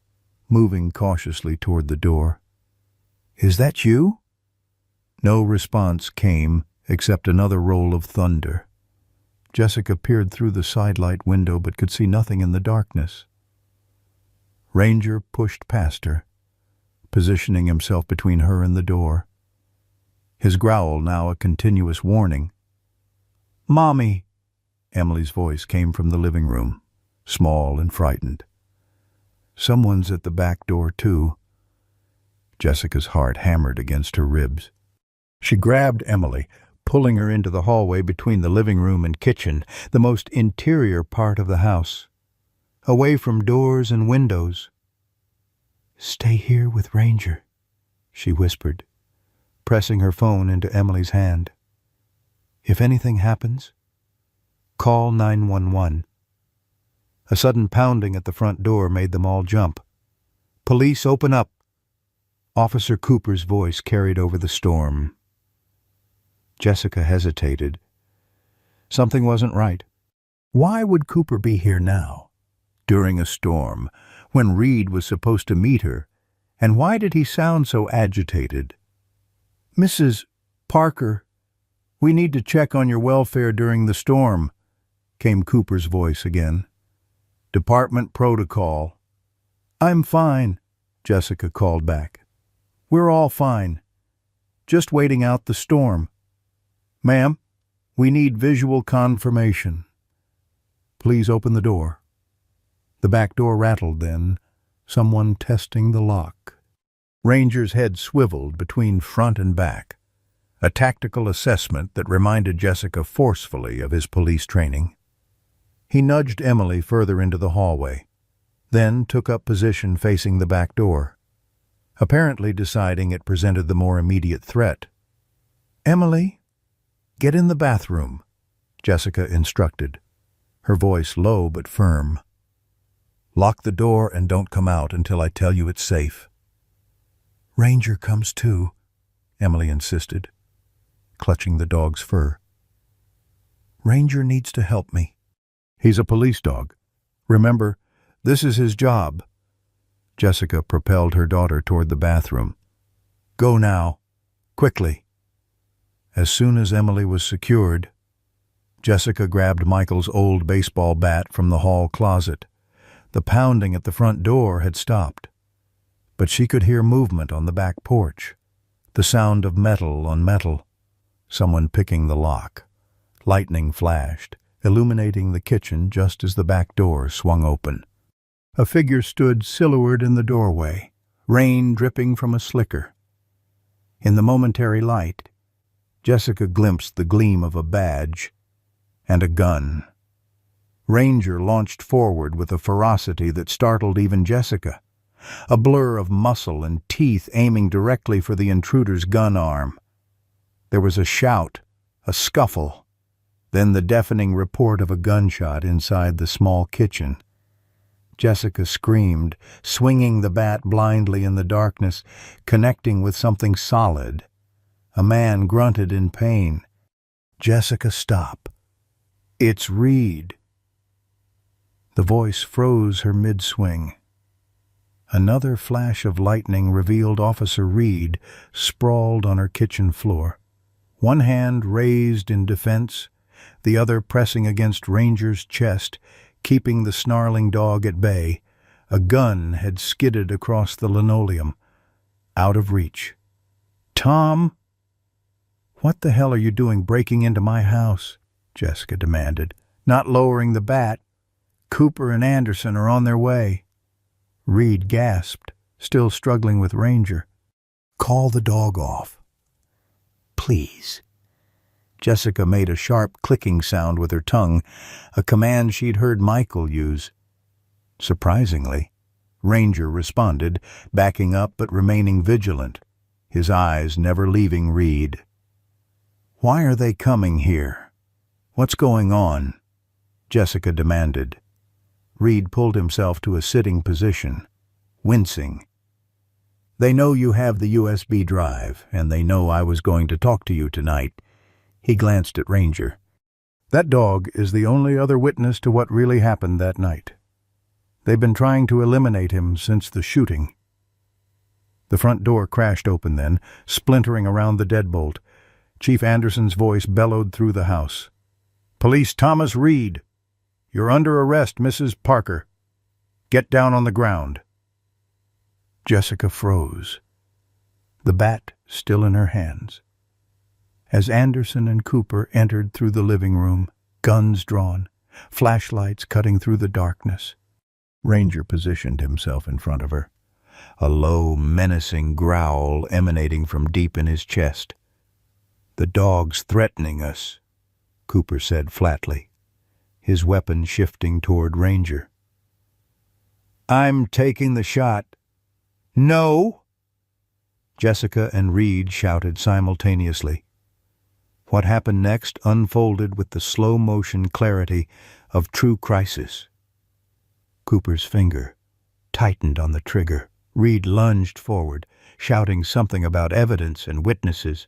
Speaker 1: moving cautiously toward the door. "Is that you?" No response came except another roll of thunder. Jessica peered through the sidelight window but could see nothing in the darkness. Ranger pushed past her, positioning himself between her and the door. His growl now a continuous warning. "Mommy!" Emily's voice came from the living room, small and frightened. "Someone's at the back door, too." Jessica's heart hammered against her ribs. She grabbed Emily, pulling her into the hallway between the living room and kitchen, the most interior part of the house, away from doors and windows. "Stay here with Ranger," she whispered, pressing her phone into Emily's hand. "If anything happens, call 911. A sudden pounding at the front door made them all jump. "Police, open up!" Officer Cooper's voice carried over the storm. Jessica hesitated. Something wasn't right. Why would Cooper be here now, during a storm, when Reed was supposed to meet her, and why did he sound so agitated? "Mrs. Parker, we need to check on your welfare during the storm," came Cooper's voice again. "Department protocol." "I'm fine," Jessica called back. "We're all fine. Just waiting out the storm. Ma'am, we need visual confirmation. Please open the door." The back door rattled then, someone testing the lock. Ranger's head swiveled between front and back, a tactical assessment that reminded Jessica forcefully of his police training. He nudged Emily further into the hallway, then took up position facing the back door, apparently deciding it presented the more immediate threat. "Emily, get in the bathroom," Jessica instructed, her voice low but firm. "Lock the door and don't come out until I tell you it's safe." "Ranger comes too," Emily insisted, clutching the dog's fur. "Ranger needs to help me." "He's a police dog. Remember, this is his job." Jessica propelled her daughter toward the bathroom. "Go now, quickly." As soon as Emily was secured, Jessica grabbed Michael's old baseball bat from the hall closet. The pounding at the front door had stopped, but she could hear movement on the back porch, the sound of metal on metal. Someone picking the lock. Lightning flashed, illuminating the kitchen just as the back door swung open. A figure stood silhouetted in the doorway, rain dripping from a slicker. In the momentary light, Jessica glimpsed the gleam of a badge and a gun. Ranger launched forward with a ferocity that startled even Jessica, a blur of muscle and teeth aiming directly for the intruder's gun arm. There was a shout, a scuffle, then the deafening report of a gunshot inside the small kitchen. Jessica screamed, swinging the bat blindly in the darkness, connecting with something solid. A man grunted in pain. "Jessica, stop. It's Reed." The voice froze her mid-swing. Another flash of lightning revealed Officer Reed sprawled on her kitchen floor, one hand raised in defense, the other pressing against Ranger's chest, keeping the snarling dog at bay. A gun had skidded across the linoleum, out of reach. "Tom! What the hell are you doing breaking into my house?" Jessica demanded, not lowering the bat. "Cooper and Anderson are on their way." Reed gasped, still struggling with Ranger. "Call the dog off. Please." Jessica made a sharp clicking sound with her tongue, a command she'd heard Michael use. Surprisingly, Ranger responded, backing up but remaining vigilant, his eyes never leaving Reed. "Why are they coming here? What's going on?" Jessica demanded. Reed pulled himself to a sitting position, wincing. "They know you have the USB drive, and they know I was going to talk to you tonight." He glanced at Ranger. "That dog is the only other witness to what really happened that night. They've been trying to eliminate him since the shooting." The front door crashed open then, splintering around the deadbolt. Chief Anderson's voice bellowed through the house. "Police Thomas Reed! You're under arrest, Mrs. Parker. Get down on the ground." Jessica froze, the bat still in her hands. As Anderson and Cooper entered through the living room, guns drawn, flashlights cutting through the darkness, Ranger positioned himself in front of her, a low, menacing growl emanating from deep in his chest. "The dog's threatening us," Cooper said flatly, his weapon shifting toward Ranger. "I'm taking the shot." "No!" Jessica and Reed shouted simultaneously. What happened next unfolded with the slow-motion clarity of true crisis. Cooper's finger tightened on the trigger. Reed lunged forward, shouting something about evidence and witnesses.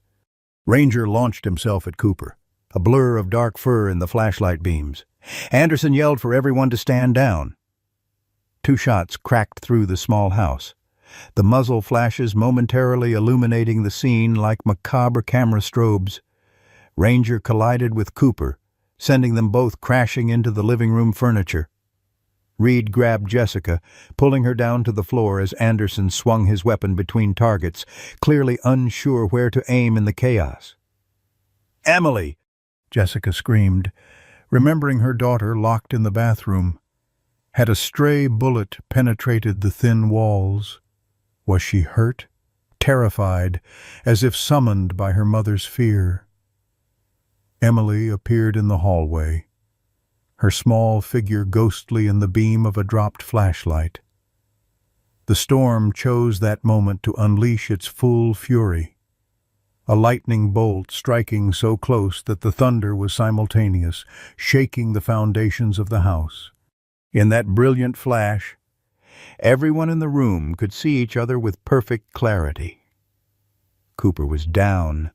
Speaker 1: Ranger launched himself at Cooper, a blur of dark fur in the flashlight beams. Anderson yelled for everyone to stand down. 2 shots cracked through the small house, the muzzle flashes momentarily illuminating the scene like macabre camera strobes. Ranger collided with Cooper, sending them both crashing into the living room furniture. Reed grabbed Jessica, pulling her down to the floor as Anderson swung his weapon between targets, clearly unsure where to aim in the chaos. "Emily!" Jessica screamed, remembering her daughter locked in the bathroom. Had a stray bullet penetrated the thin walls? Was she hurt, terrified, as if summoned by her mother's fear? Emily appeared in the hallway, her small figure ghostly in the beam of a dropped flashlight. The storm chose that moment to unleash its full fury, a lightning bolt striking so close that the thunder was simultaneous, shaking the foundations of the house. In that brilliant flash, everyone in the room could see each other with perfect clarity. Cooper was down,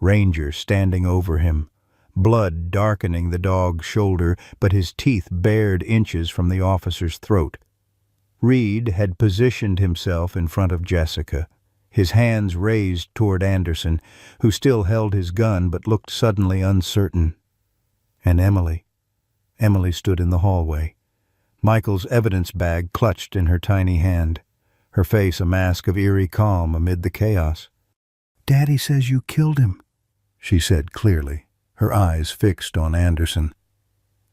Speaker 1: Ranger standing over him, blood darkening the dog's shoulder, but his teeth bared inches from the officer's throat. Reed had positioned himself in front of Jessica, his hands raised toward Anderson, who still held his gun but looked suddenly uncertain. And Emily. Emily stood in the hallway, Michael's evidence bag clutched in her tiny hand, her face a mask of eerie calm amid the chaos. "Daddy says you killed him," she said clearly, her eyes fixed on Anderson.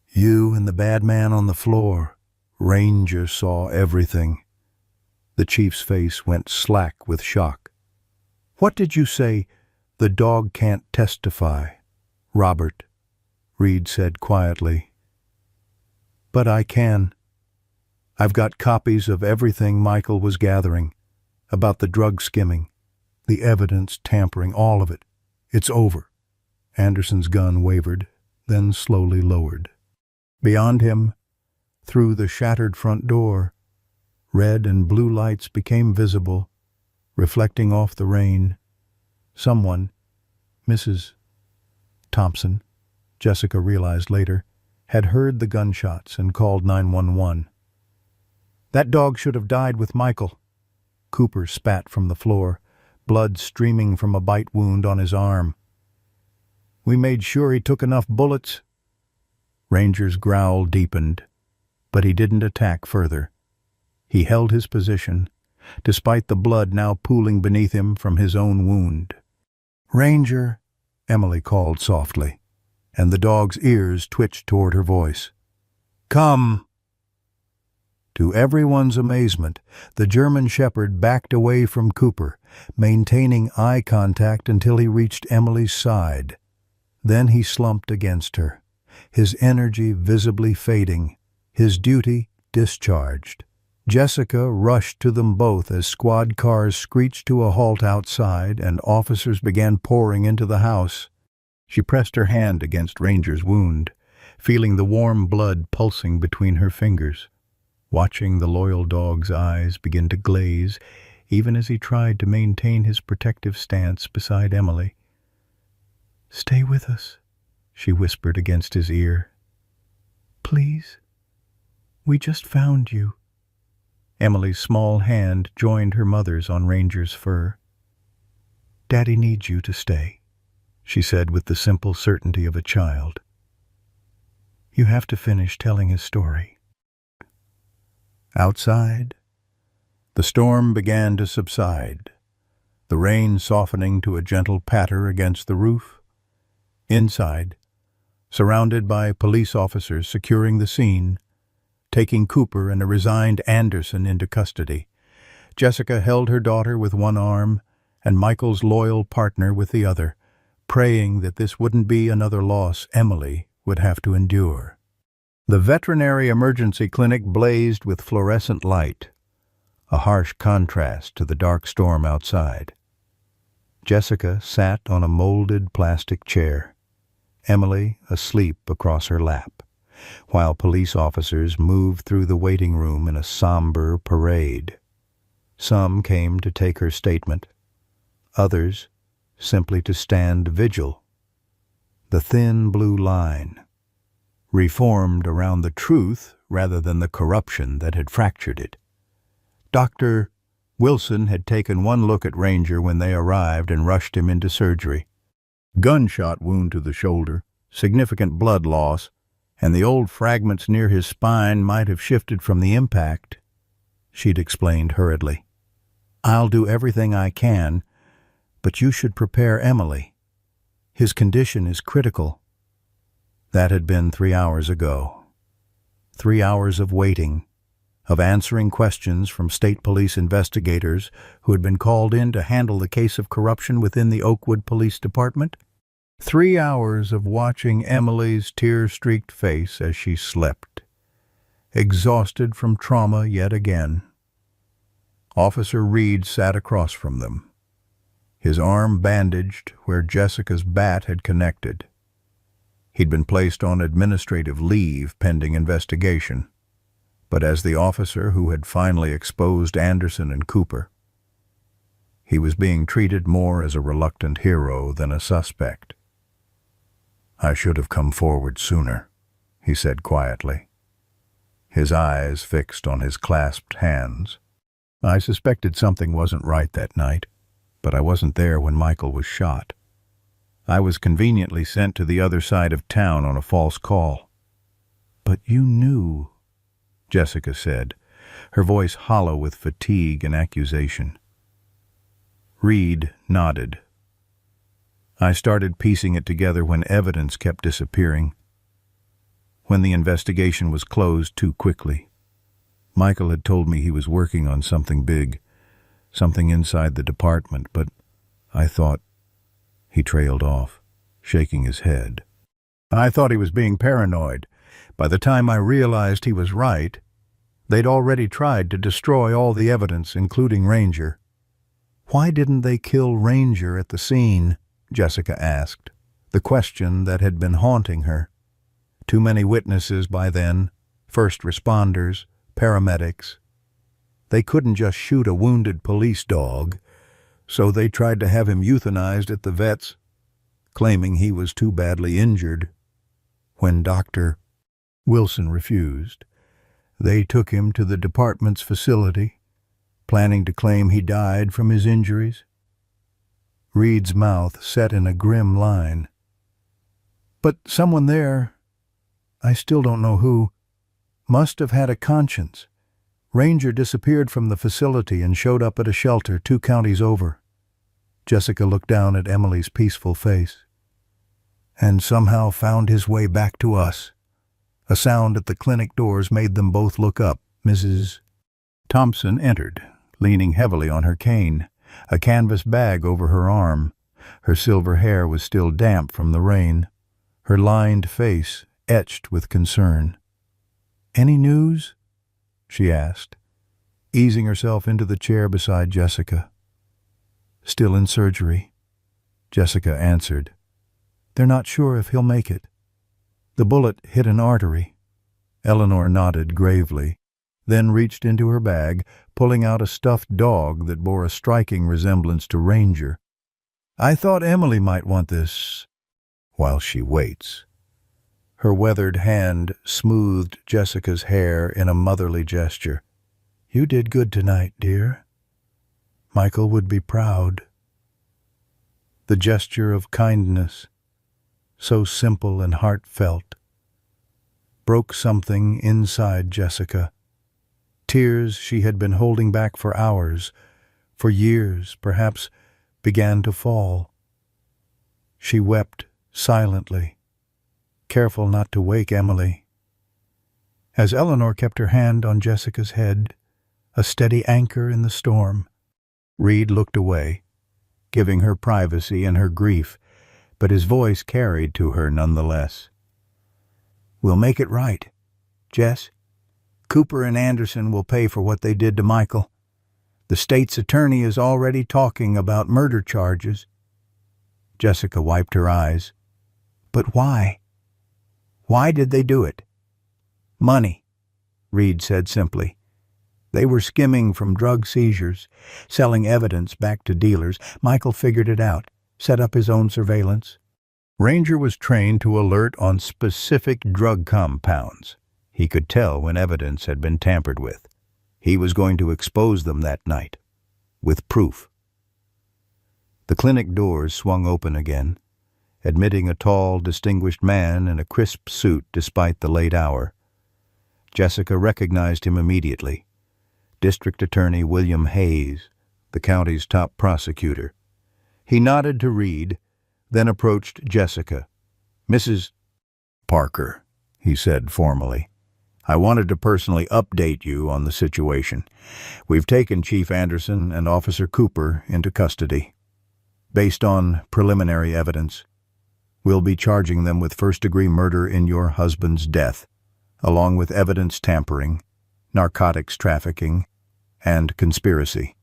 Speaker 1: "You and the bad man on the floor. Ranger saw everything." The chief's face went slack with shock. "What did you say? The dog can't testify." "Robert," Reed said quietly. "But I can. I've got copies of everything Michael was gathering, about the drug skimming, the evidence tampering, all of it. It's over." Anderson's gun wavered, then slowly lowered. Beyond him, through the shattered front door, red and blue lights became visible, reflecting off the rain. Someone, Mrs. Thompson, Jessica realized later, had heard the gunshots and called 911. "That dog should have died with Michael." Cooper spat from the floor, blood streaming from a bite wound on his arm. "We made sure he took enough bullets." Ranger's growl deepened, but he didn't attack further. He held his position, despite the blood now pooling beneath him from his own wound. "Ranger," Emily called softly, and the dog's ears twitched toward her voice. "Come!" To everyone's amazement, the German shepherd backed away from Cooper, maintaining eye contact until he reached Emily's side. Then he slumped against her, his energy visibly fading, his duty discharged. Jessica rushed to them both as squad cars screeched to a halt outside and officers began pouring into the house. She pressed her hand against Ranger's wound, feeling the warm blood pulsing between her fingers, watching the loyal dog's eyes begin to glaze even as he tried to maintain his protective stance beside Emily. "Stay with us," she whispered against his ear. "Please? We just found you." Emily's small hand joined her mother's on Ranger's fur. "Daddy needs you to stay," she said with the simple certainty of a child. "You have to finish telling his story." Outside, the storm began to subside, the rain softening to a gentle patter against the roof. Inside, surrounded by police officers securing the scene, taking Cooper and a resigned Anderson into custody, Jessica held her daughter with one arm and Michael's loyal partner with the other, praying that this wouldn't be another loss Emily would have to endure. The veterinary emergency clinic blazed with fluorescent light, a harsh contrast to the dark storm outside. Jessica sat on a molded plastic chair, Emily asleep across her lap, while police officers moved through the waiting room in a somber parade. Some came to take her statement, others simply to stand vigil. The thin blue line, reformed around the truth rather than the corruption that had fractured it. Dr. Wilson had taken one look at Ranger when they arrived and rushed him into surgery. Gunshot wound to the shoulder, significant blood loss, and the old fragments near his spine might have shifted from the impact, she'd explained hurriedly. "I'll do everything I can, but you should prepare Emily. His condition is critical." That had been 3 hours ago. 3 hours of waiting, of answering questions from state police investigators who had been called in to handle the case of corruption within the Oakwood Police Department. 3 hours of watching Emily's tear-streaked face as she slept, exhausted from trauma yet again. Officer Reed sat across from them, his arm bandaged where Jessica's bat had connected. He'd been placed on administrative leave pending investigation, but as the officer who had finally exposed Anderson and Cooper, he was being treated more as a reluctant hero than a suspect. "I should have come forward sooner," he said quietly, his eyes fixed on his clasped hands. "I suspected something wasn't right that night, but I wasn't there when Michael was shot. I was conveniently sent to the other side of town on a false call." "But you knew," Jessica said, her voice hollow with fatigue and accusation. Reed nodded. I started piecing it together when evidence kept disappearing, when the investigation was closed too quickly. Michael had told me he was working on something big, something inside the department, but I thought... He trailed off, shaking his head. I thought he was being paranoid. By the time I realized he was right, they'd already tried to destroy all the evidence, including Ranger. Why didn't they kill Ranger at the scene? Jessica asked, the question that had been haunting her. Too many witnesses by then, first responders, paramedics. They couldn't just shoot a wounded police dog, so they tried to have him euthanized at the vet's, claiming he was too badly injured. When Dr. Wilson refused, they took him to the department's facility, planning to claim he died from his injuries. Reed's mouth set in a grim line. But someone there, I still don't know who, must have had a conscience. Ranger disappeared from the facility and showed up at a shelter 2 counties over. Jessica looked down at Emily's peaceful face. And somehow found his way back to us. A sound at the clinic doors made them both look up. Mrs. Thompson entered, leaning heavily on her cane, a canvas bag over her arm. Her silver hair was still damp from the rain, her lined face etched with concern. "Any news?" she asked, easing herself into the chair beside Jessica. "Still in surgery," Jessica answered. "They're not sure if he'll make it. The bullet hit an artery." Eleanor nodded gravely, then reached into her bag, pulling out a stuffed dog that bore a striking resemblance to Ranger. "I thought Emily might want this while she waits." Her weathered hand smoothed Jessica's hair in a motherly gesture. "You did good tonight, dear. Michael would be proud." The gesture of kindness, so simple and heartfelt, broke something inside Jessica. Tears she had been holding back for hours, for years perhaps, began to fall. She wept silently, careful not to wake Emily. As Eleanor kept her hand on Jessica's head, a steady anchor in the storm, Reed looked away, giving her privacy and her grief, but his voice carried to her nonetheless. "We'll make it right, Jess. Cooper and Anderson will pay for what they did to Michael. The state's attorney is already talking about murder charges." Jessica wiped her eyes. "But why? Why did they do it?" "Money," Reed said simply. "They were skimming from drug seizures, selling evidence back to dealers. Michael figured it out, set up his own surveillance. Ranger was trained to alert on specific drug compounds. He could tell when evidence had been tampered with. He was going to expose them that night, with proof." The clinic doors swung open again, admitting a tall, distinguished man in a crisp suit despite the late hour. Jessica recognized him immediately. District Attorney William Hayes, the county's top prosecutor. He nodded to Reed, then approached Jessica. "Mrs. Parker," he said formally, "I wanted to personally update you on the situation. We've taken Chief Anderson and Officer Cooper into custody. Based on preliminary evidence, we'll be charging them with first-degree murder in your husband's death, along with evidence tampering, narcotics trafficking, and conspiracy."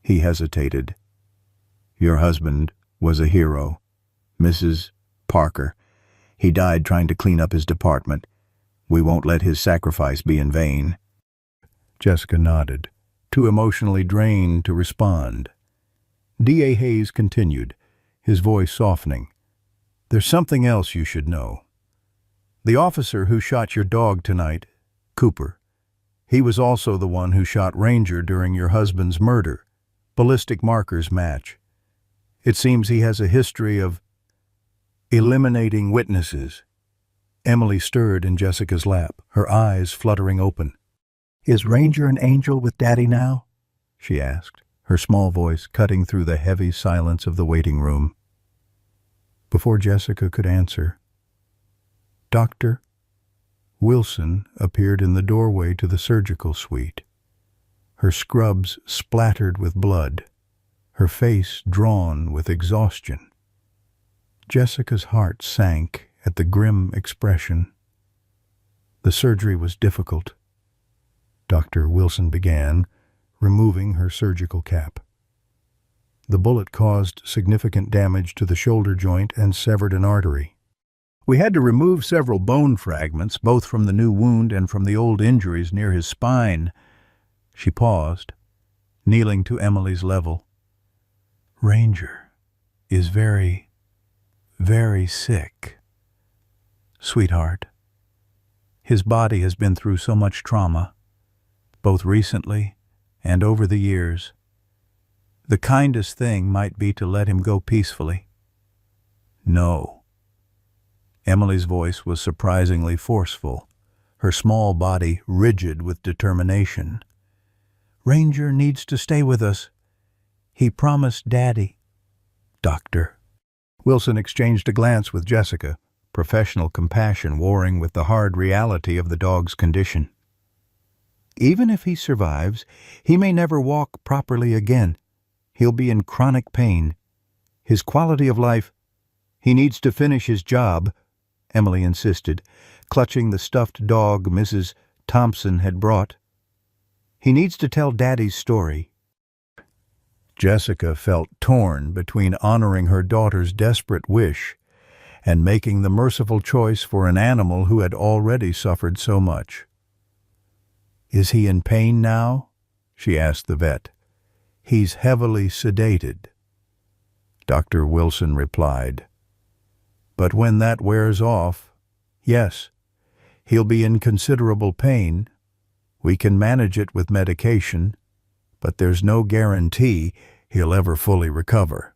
Speaker 1: He hesitated. "Your husband was a hero, Mrs. Parker. He died trying to clean up his department. We won't let his sacrifice be in vain." Jessica nodded, too emotionally drained to respond. D.A. Hayes continued, his voice softening. "There's something else you should know. The officer who shot your dog tonight, Cooper, he was also the one who shot Ranger during your husband's murder. Ballistic markers match. It seems he has a history of eliminating witnesses." Emily stirred in Jessica's lap, her eyes fluttering open. "Is Ranger an angel with Daddy now?" she asked, her small voice cutting through the heavy silence of the waiting room. Before Jessica could answer, Dr. Wilson appeared in the doorway to the surgical suite, her scrubs splattered with blood, her face drawn with exhaustion. Jessica's heart sank at the grim expression. The surgery was difficult, Dr. Wilson began, removing her surgical cap. The bullet caused significant damage to the shoulder joint and severed an artery. We had to remove several bone fragments, both from the new wound and from the old injuries near his spine. She paused, kneeling to Emily's level. Ranger is very, very sick. Sweetheart, his body has been through so much trauma, both recently and over the years. The kindest thing might be to let him go peacefully. No. Emily's voice was surprisingly forceful, her small body rigid with determination. Ranger needs to stay with us. He promised Daddy. Doctor. Wilson exchanged a glance with Jessica, professional compassion warring with the hard reality of the dog's condition. Even if he survives, he may never walk properly again. He'll be in chronic pain. His quality of life, he needs to finish his job, Emily insisted, clutching the stuffed dog Mrs. Thompson had brought. He needs to tell Daddy's story. Jessica felt torn between honoring her daughter's desperate wish and making the merciful choice for an animal who had already suffered so much. Is he in pain now? She asked the vet. He's heavily sedated. Dr. Wilson replied. But when that wears off, yes, he'll be in considerable pain. We can manage it with medication, but there's no guarantee he'll ever fully recover.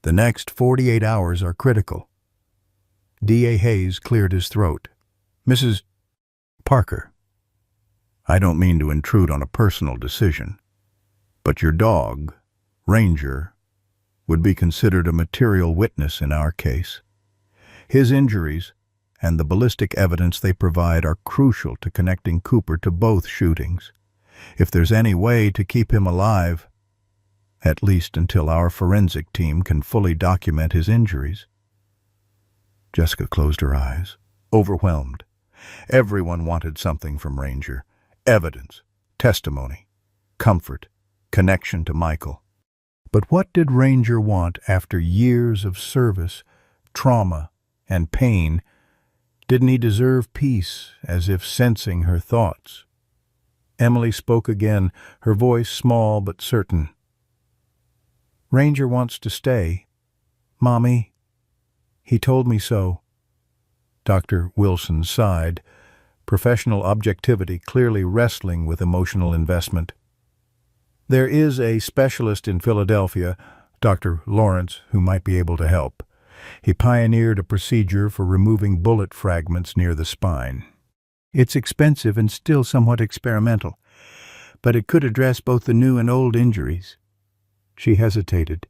Speaker 1: The next 48 hours are critical. D.A. Hayes cleared his throat. Mrs. Parker, I don't mean to intrude on a personal decision, but your dog, Ranger, would be considered a material witness in our case. His injuries and the ballistic evidence they provide are crucial to connecting Cooper to both shootings. If there's any way to keep him alive, at least until our forensic team can fully document his injuries. Jessica closed her eyes, overwhelmed. Everyone wanted something from Ranger. Evidence, testimony, comfort, connection to Michael. But what did Ranger want after years of service, trauma, and pain? Didn't he deserve peace, as if sensing her thoughts? Emily spoke again, her voice small but certain. Ranger wants to stay. Mommy, he told me so. Dr. Wilson sighed, professional objectivity clearly wrestling with emotional investment. There is a specialist in Philadelphia, Dr. Lawrence, who might be able to help. He pioneered a procedure for removing bullet fragments near the spine. It's expensive and still somewhat experimental, but it could address both the new and old injuries. She hesitated.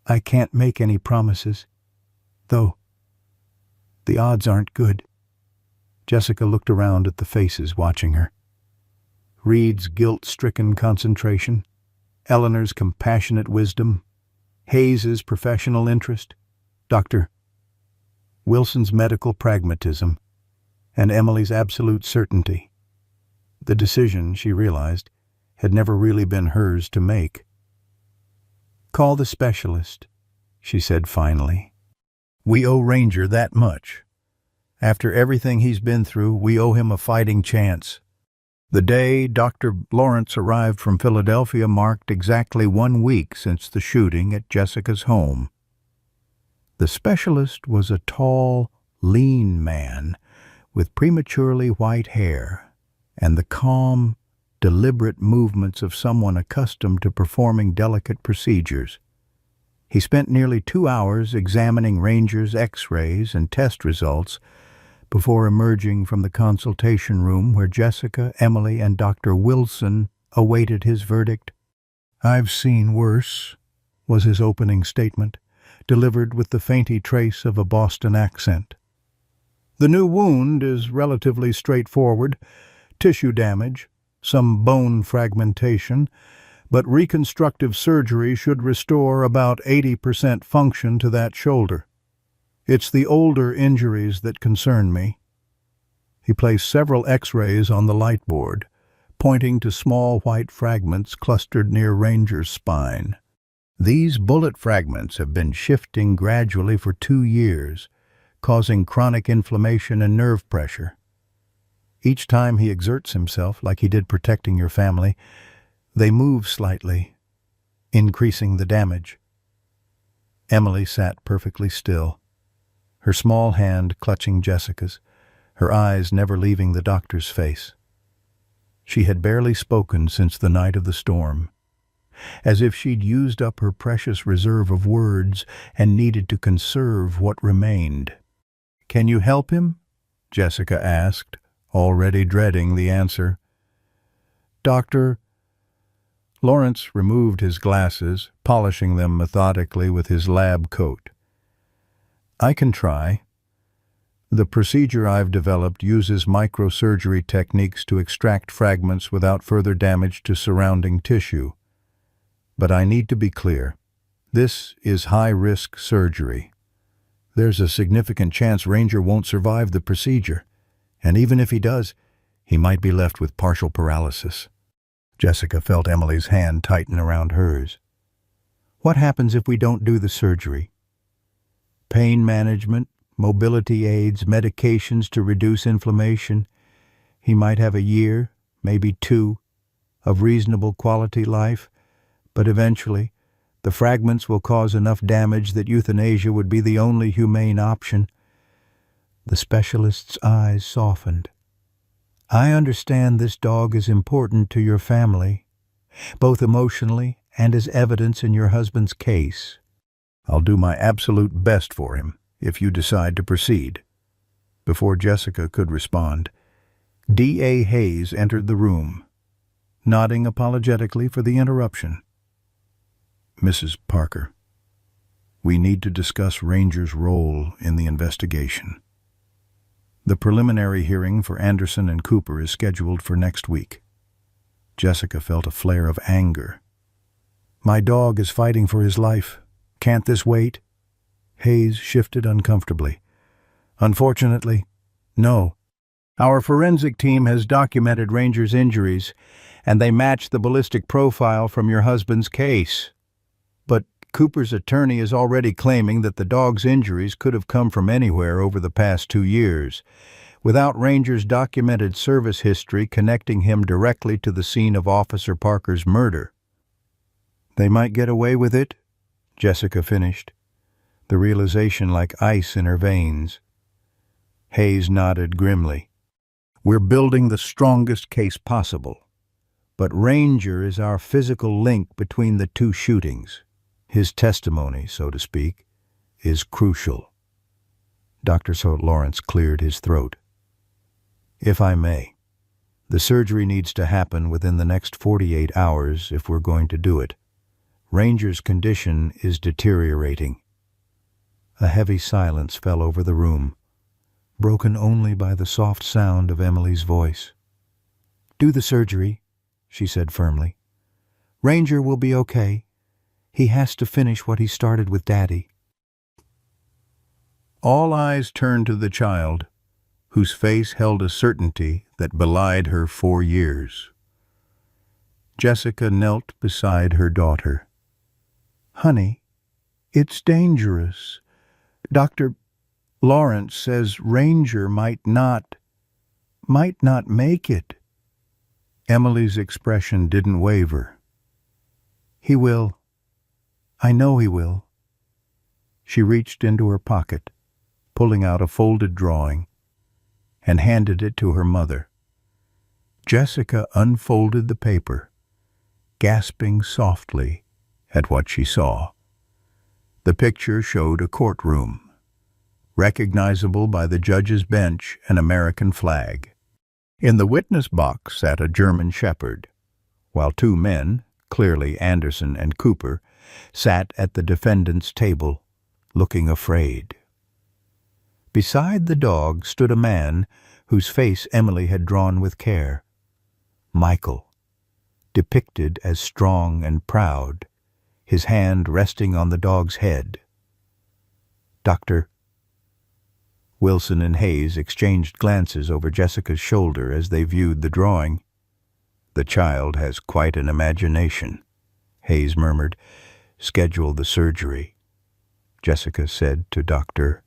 Speaker 1: I can't make any promises, though the odds aren't good. Jessica looked around at the faces watching her. Reed's guilt-stricken concentration, Eleanor's compassionate wisdom, Hayes's professional interest, Dr. Wilson's medical pragmatism, and Emily's absolute certainty. The decision, she realized, had never really been hers to make. Call the specialist, she said finally. We owe Ranger that much. After everything he's been through, we owe him a fighting chance. The day Dr. Lawrence arrived from Philadelphia marked exactly 1 week since the shooting at Jessica's home. The specialist was a tall, lean man with prematurely white hair and the calm, deliberate movements of someone accustomed to performing delicate procedures. He spent nearly 2 hours examining Ranger's X-rays and test results before emerging from the consultation room where Jessica, Emily, and Dr. Wilson awaited his verdict. I've seen worse, was his opening statement, delivered with the fainty trace of a Boston accent. The new wound is relatively straightforward: tissue damage, some bone fragmentation, but reconstructive surgery should restore about 80% function to that shoulder. It's the older injuries that concern me. He placed several X-rays on the light board, pointing to small white fragments clustered near Ranger's spine. These bullet fragments have been shifting gradually for 2 years, causing chronic inflammation and nerve pressure. Each time he exerts himself, like he did protecting your family, they move slightly, increasing the damage. Emily sat perfectly still, her small hand clutching Jessica's, her eyes never leaving the doctor's face. She had barely spoken since the night of the storm, as if she'd used up her precious reserve of words and needed to conserve what remained. "Can you help him?" Jessica asked, already dreading the answer. "Doctor—" Lawrence removed his glasses, polishing them methodically with his lab coat. "I can try. The procedure I've developed uses microsurgery techniques to extract fragments without further damage to surrounding tissue. But I need to be clear. This is high-risk surgery. There's a significant chance Ranger won't survive the procedure, and even if he does, he might be left with partial paralysis." Jessica felt Emily's hand tighten around hers. "What happens if we don't do the surgery?" "Pain management, mobility aids, medications to reduce inflammation. He might have a year, maybe 2, of reasonable quality life, but eventually the fragments will cause enough damage that euthanasia would be the only humane option." The specialist's eyes softened. "I understand this dog is important to your family, both emotionally and as evidence in your husband's case. I'll do my absolute best for him if you decide to proceed." Before Jessica could respond, D.A. Hayes entered the room, nodding apologetically for the interruption. "Mrs. Parker, we need to discuss Ranger's role in the investigation. The preliminary hearing for Anderson and Cooper is scheduled for next week." Jessica felt a flare of anger. "My dog is fighting for his life. Can't this wait?" Hayes shifted uncomfortably. "Unfortunately, no. Our forensic team has documented Ranger's injuries, and they match the ballistic profile from your husband's case. But Cooper's attorney is already claiming that the dog's injuries could have come from anywhere over the past 2 years, without Ranger's documented service history connecting him directly to the scene of Officer Parker's murder." "They might get away with it," Jessica finished, the realization like ice in her veins. Hayes nodded grimly. "We're building the strongest case possible, but Ranger is our physical link between the 2 shootings. His testimony, so to speak, is crucial." Dr. St. Lawrence cleared his throat. "If I may, the surgery needs to happen within the next 48 hours if we're going to do it. Ranger's condition is deteriorating." A heavy silence fell over the room, broken only by the soft sound of Emily's voice. "Do the surgery," she said firmly. "Ranger will be okay. He has to finish what he started with Daddy." All eyes turned to the child, whose face held a certainty that belied her 4 years. Jessica knelt beside her daughter. "Honey, it's dangerous. Dr. Lawrence says Ranger might not make it." Emily's expression didn't waver. "He will. I know he will." She reached into her pocket, pulling out a folded drawing, and handed it to her mother. Jessica unfolded the paper, gasping softly at what she saw. The picture showed a courtroom, recognizable by the judge's bench and American flag. In the witness box sat a German shepherd, while 2 men, clearly Anderson and Cooper, sat at the defendant's table, looking afraid. Beside the dog stood a man whose face Emily had drawn with care. Michael, depicted as strong and proud, his hand resting on the dog's head. Dr. Wilson and Hayes exchanged glances over Jessica's shoulder as they viewed the drawing. "The child has quite an imagination," Hayes murmured. "Schedule the surgery," Jessica said to Dr.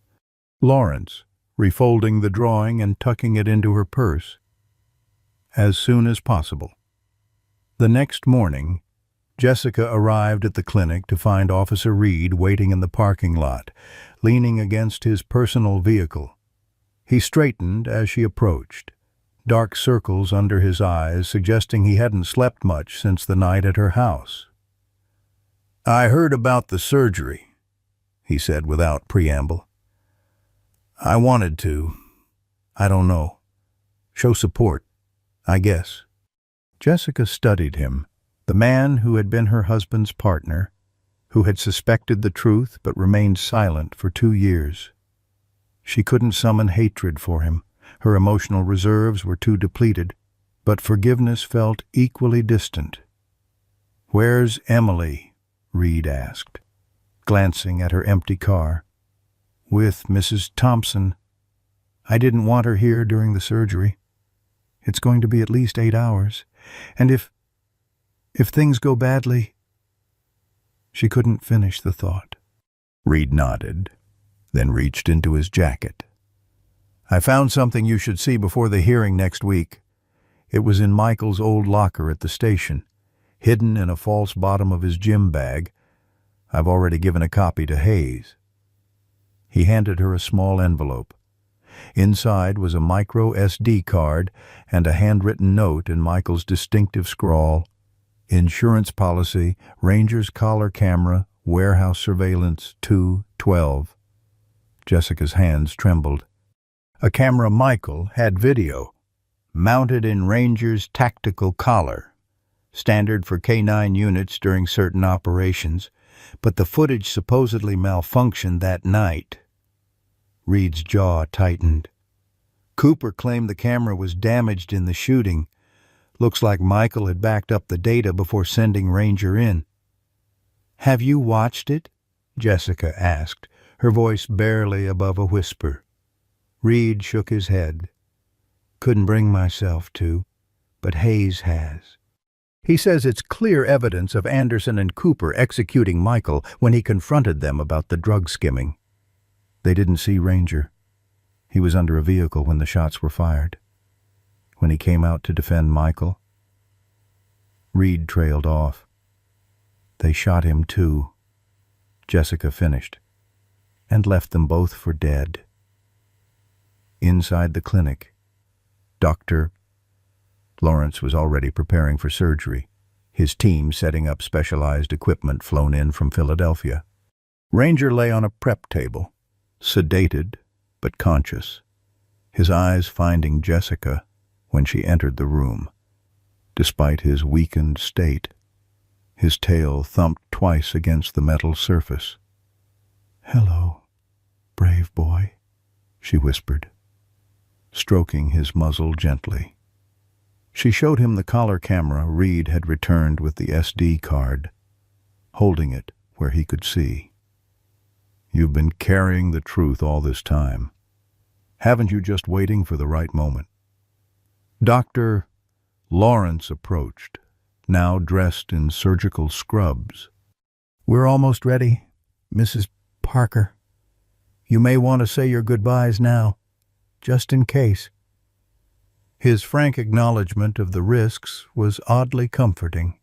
Speaker 1: Lawrence, refolding the drawing and tucking it into her purse. "As soon as possible." The next morning, Jessica arrived at the clinic to find Officer Reed waiting in the parking lot, leaning against his personal vehicle. He straightened as she approached, dark circles under his eyes suggesting he hadn't slept much since the night at her house. "I heard about the surgery," he said without preamble. "I wanted to, I don't know, show support, I guess." Jessica studied him, the man who had been her husband's partner, who had suspected the truth but remained silent for 2 years. She couldn't summon hatred for him. Her emotional reserves were too depleted, but forgiveness felt equally distant. "Where's Emily?" Reed asked, glancing at her empty car. "With Mrs. Thompson. I didn't want her here during the surgery. It's going to be at least 8 hours, and if things go badly—" She couldn't finish the thought. Reed nodded, then reached into his jacket. "I found something you should see before the hearing next week. It was in Michael's old locker at the station, hidden in a false bottom of his gym bag. I've already given a copy to Hayes." He handed her a small envelope. Inside was a micro SD card and a handwritten note in Michael's distinctive scrawl. "Insurance policy, Ranger's collar camera, warehouse surveillance 2/12. Jessica's hands trembled. A camera Michael had video, mounted in Ranger's tactical collar, standard for K9 units during certain operations, but the footage supposedly malfunctioned that night. Reed's jaw tightened. Cooper claimed the camera was damaged in the shooting. Looks like Michael had backed up the data before sending Ranger in. "Have you watched it?" Jessica asked, her voice barely above a whisper. Reed shook his head. "Couldn't bring myself to, but Hayes has. He says it's clear evidence of Anderson and Cooper executing Michael when he confronted them about the drug skimming. They didn't see Ranger. He was under a vehicle when the shots were fired. When he came out to defend Michael..." Reed trailed off. "They shot him too," Jessica finished, "and left them both for dead." Inside the clinic, Dr. Lawrence was already preparing for surgery, his team setting up specialized equipment flown in from Philadelphia. Ranger lay on a prep table, sedated but conscious, his eyes finding Jessica when she entered the room. Despite his weakened state, his tail thumped twice against the metal surface. "Hello, brave boy," she whispered, stroking his muzzle gently. She showed him the collar camera Reed had returned with the SD card, holding it where he could see. "You've been carrying the truth all this time. Haven't you, just waiting for the right moment?" Dr. Lawrence approached, now dressed in surgical scrubs. "We're almost ready, Mrs. Parker. You may want to say your goodbyes now, just in case." His frank acknowledgement of the risks was oddly comforting.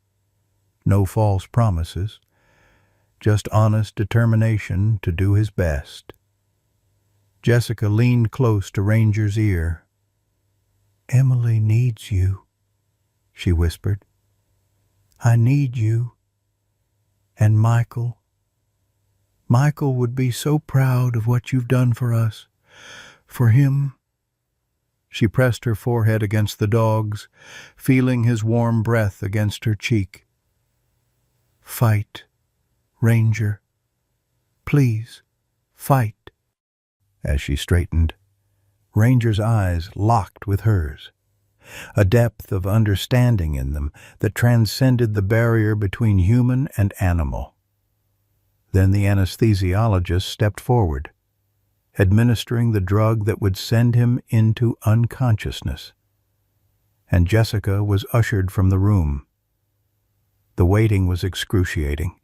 Speaker 1: No false promises, just honest determination to do his best. Jessica leaned close to Ranger's ear. "Emily needs you," she whispered. "I need you. And Michael. Michael would be so proud of what you've done for us. For him." She pressed her forehead against the dog's, feeling his warm breath against her cheek. "Fight, Ranger. Please." Fight. As she straightened, Ranger's eyes locked with hers, a depth of understanding in them that transcended the barrier between human and animal. Then the anesthesiologist stepped forward, administering the drug that would send him into unconsciousness, and Jessica was ushered from the room. The waiting was excruciating.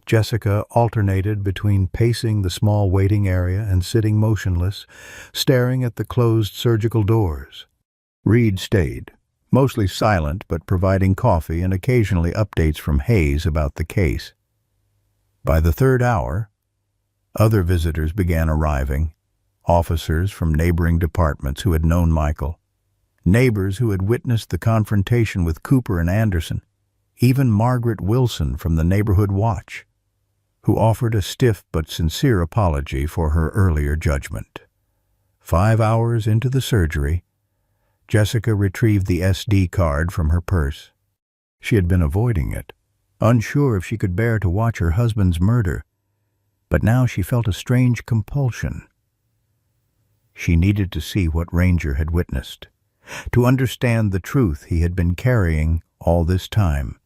Speaker 1: Jessica alternated between pacing the small waiting area and sitting motionless, staring at the closed surgical doors. Reed stayed, mostly silent but providing coffee and occasionally updates from Hayes about the case. By the third hour, other visitors began arriving, officers from neighboring departments who had known Michael, neighbors who had witnessed the confrontation with Cooper and Anderson, even Margaret Wilson from the Neighborhood Watch, who offered a stiff but sincere apology for her earlier judgment. 5 hours into the surgery, Jessica retrieved the SD card from her purse. She had been avoiding it, unsure if she could bear to watch her husband's murder, but now she felt a strange compulsion. She needed to see what Ranger had witnessed, to understand the truth he had been carrying all this time.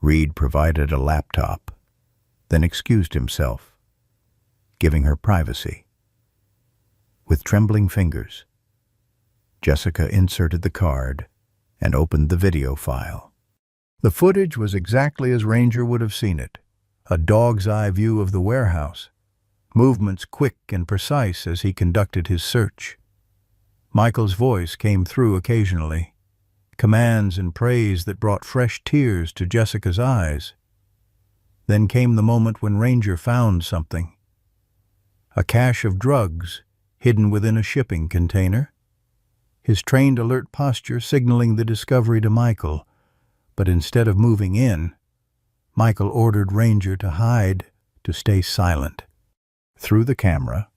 Speaker 1: Reed provided a laptop, then excused himself, giving her privacy. With trembling fingers, Jessica inserted the card and opened the video file. The footage was exactly as Ranger would have seen it, a dog's eye view of the warehouse, movements quick and precise as he conducted his search. Michael's voice came through occasionally, commands and praise that brought fresh tears to Jessica's eyes. Then came the moment when Ranger found something. A cache of drugs hidden within a shipping container. His trained alert posture signaling the discovery to Michael, but instead of moving in, Michael ordered Ranger to hide, to stay silent. Through the camera,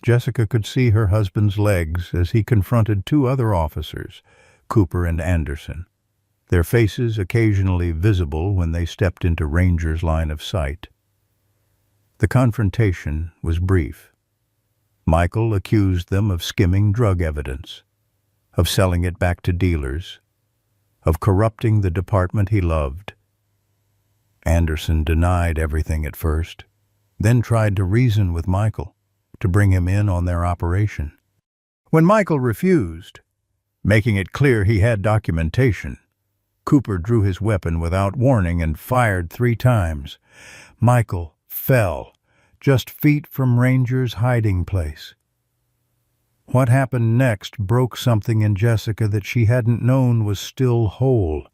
Speaker 1: Jessica could see her husband's legs as he confronted 2 other officers, Cooper and Anderson, their faces occasionally visible when they stepped into Ranger's line of sight. The confrontation was brief. Michael accused them of skimming drug evidence, of selling it back to dealers, of corrupting the department he loved. Anderson denied everything at first, then tried to reason with Michael, to bring him in on their operation. When Michael refused, making it clear he had documentation, Cooper drew his weapon without warning and fired 3 times. Michael fell, just feet from Ranger's hiding place. What happened next broke something in Jessica that she hadn't known was still whole.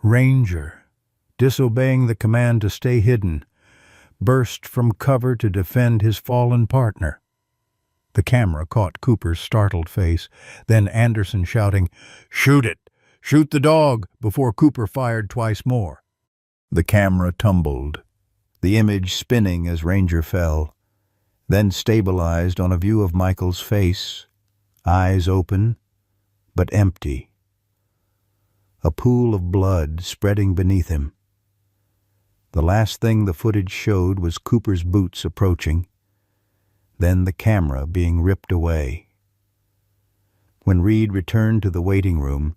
Speaker 1: Ranger, disobeying the command to stay hidden, burst from cover to defend his fallen partner. The camera caught Cooper's startled face, then Anderson shouting, "Shoot it! Shoot the dog!" before Cooper fired twice more. The camera tumbled, the image spinning as Ranger fell, then stabilized on a view of Michael's face, eyes open, but empty. A pool of blood spreading beneath him. The last thing the footage showed was Cooper's boots approaching, then the camera being ripped away. When Reed returned to the waiting room,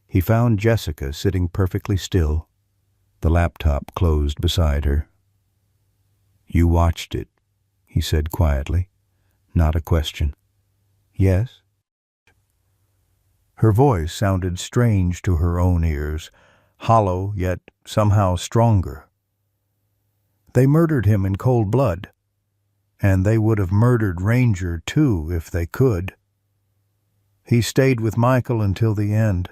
Speaker 1: he found Jessica sitting perfectly still, the laptop closed beside her. "You watched it," he said quietly, not a question. "Yes?" Her voice sounded strange to her own ears, hollow yet somehow stronger. They murdered him in cold blood, and they would have murdered Ranger too if they could. He stayed with Michael until the end,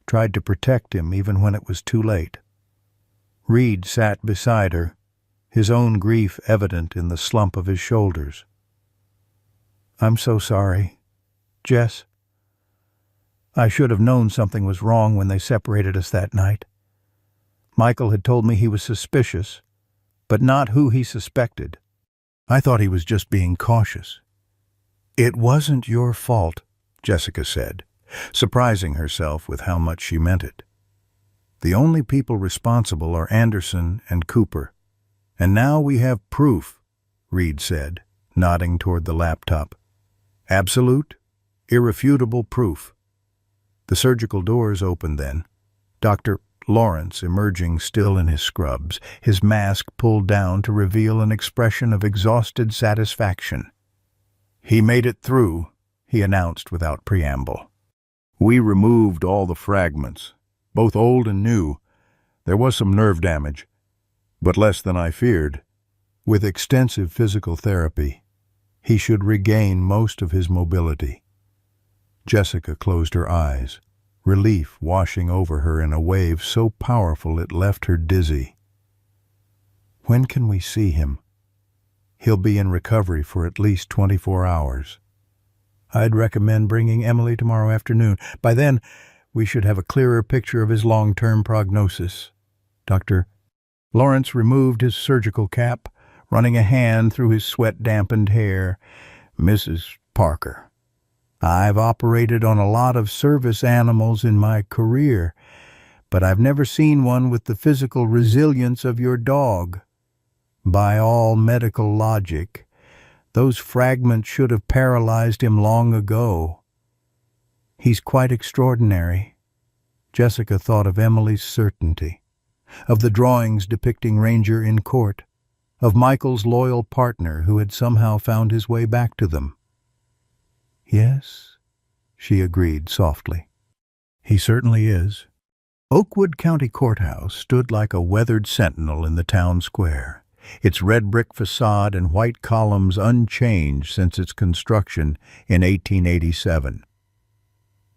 Speaker 1: tried to protect him even when it was too late. Reed sat beside her, his own grief evident in the slump of his shoulders. "I'm so sorry, Jess. I should have known something was wrong when they separated us that night. Michael had told me he was suspicious, but not who he suspected. I thought he was just being cautious." "It wasn't your fault," Jessica said, surprising herself with how much she meant it. "The only people responsible are Anderson and Cooper. And now we have proof," Reed said, nodding toward the laptop. Absolute, irrefutable proof. The surgical doors opened then. Dr. Lawrence emerging still in his scrubs, his mask pulled down to reveal an expression of exhausted satisfaction. "He made it through," he announced without preamble. "We removed all the fragments, both old and new. There was some nerve damage, but less than I feared. With extensive physical therapy, he should regain most of his mobility." Jessica closed her eyes, relief washing over her in a wave so powerful it left her dizzy. "When can we see him?" "He'll be in recovery for at least 24 hours. I'd recommend bringing Emily tomorrow afternoon. By then, we should have a clearer picture of his long-term prognosis." Dr. Lawrence removed his surgical cap, running a hand through his sweat-dampened hair. "Mrs. Parker, I've operated on a lot of service animals in my career, but I've never seen one with the physical resilience of your dog. By all medical logic, those fragments should have paralyzed him long ago. He's quite extraordinary." Jessica thought of Emily's certainty, of the drawings depicting Ranger in court, of Michael's loyal partner who had somehow found his way back to them. "Yes," she agreed softly. "He certainly is." Oakwood County Courthouse stood like a weathered sentinel in the town square, its red brick facade and white columns unchanged since its construction in 1887.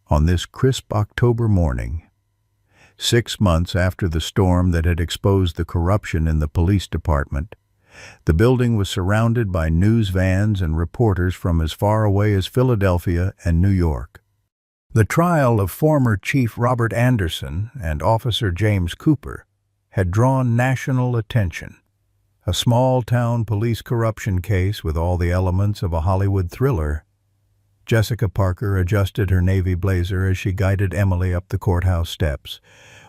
Speaker 1: On this crisp October morning, 6 months after the storm that had exposed the corruption in the police department, the building was surrounded by news vans and reporters from as far away as Philadelphia and New York. The trial of former Chief Robert Anderson and Officer James Cooper had drawn national attention. A small-town police corruption case with all the elements of a Hollywood thriller. Jessica Parker adjusted her navy blazer as she guided Emily up the courthouse steps,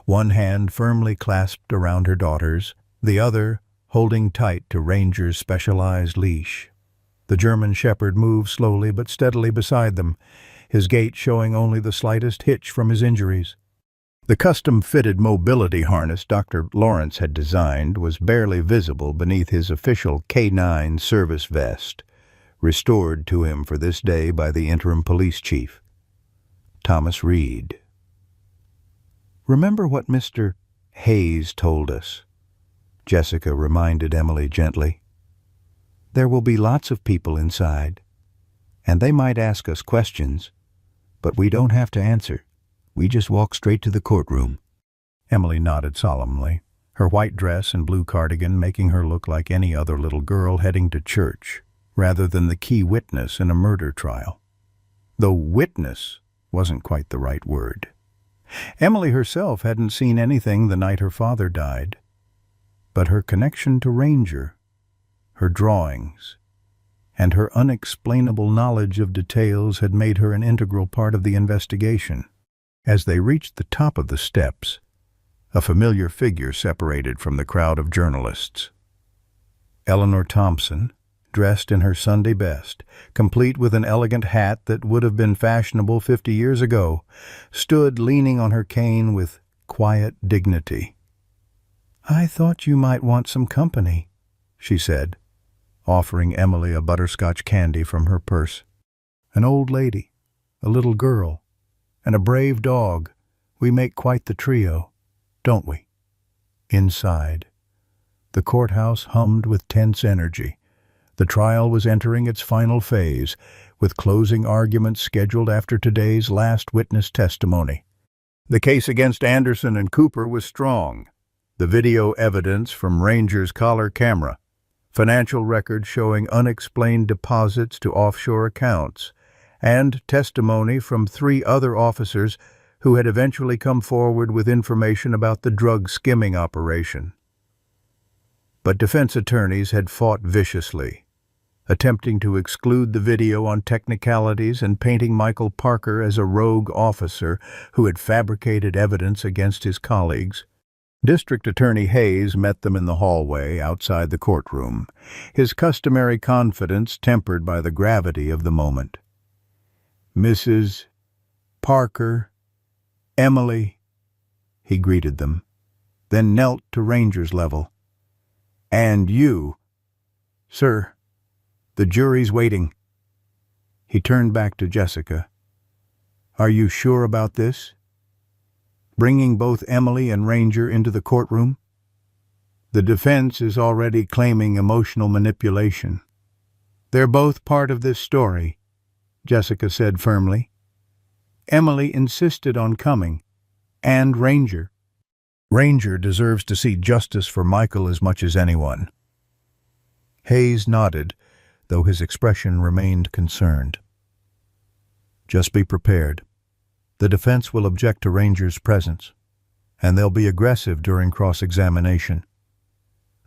Speaker 1: one hand firmly clasped around her daughter's, the other holding tight to Ranger's specialized leash. The German shepherd moved slowly but steadily beside them, his gait showing only the slightest hitch from his injuries. The custom-fitted mobility harness Dr. Lawrence had designed was barely visible beneath his official K9 service vest, restored to him for this day by the interim police chief, Thomas Reed. "Remember what Mr. Hayes told us," Jessica reminded Emily gently. "There will be lots of people inside, and they might ask us questions, but we don't have to answer. We just walk straight to the courtroom." Emily nodded solemnly, her white dress and blue cardigan making her look like any other little girl heading to church, rather than the key witness in a murder trial. Though witness wasn't quite the right word. Emily herself hadn't seen anything the night her father died, but her connection to Ranger, her drawings, and her unexplainable knowledge of details had made her an integral part of the investigation. As they reached the top of the steps, a familiar figure separated from the crowd of journalists. Eleanor Thompson, dressed in her Sunday best, complete with an elegant hat that would have been fashionable 50 years ago, stood leaning on her cane with quiet dignity. "I thought you might want some company," she said, offering Emily a butterscotch candy from her purse. "An old lady, a little girl, and a brave dog. We make quite the trio, don't we?" Inside, the courthouse hummed with tense energy. The trial was entering its final phase, with closing arguments scheduled after today's last witness testimony. The case against Anderson and Cooper was strong. The video evidence from Ranger's collar camera, financial records showing unexplained deposits to offshore accounts, and testimony from 3 other officers who had eventually come forward with information about the drug skimming operation. But defense attorneys had fought viciously, attempting to exclude the video on technicalities and painting Michael Parker as a rogue officer who had fabricated evidence against his colleagues. District Attorney Hayes met them in the hallway outside the courtroom, his customary confidence tempered by the gravity of the moment. "Mrs. Parker, Emily," he greeted them, then knelt to Ranger's level. "And you, sir, the jury's waiting." He turned back to Jessica. "Are you sure about this? Bringing both Emily and Ranger into the courtroom? The defense is already claiming emotional manipulation." "They're both part of this story," Jessica said firmly. "Emily insisted on coming, and Ranger. Ranger deserves to see justice for Michael as much as anyone." Hayes nodded, though his expression remained concerned. "Just be prepared. The defense will object to Ranger's presence, and they'll be aggressive during cross-examination.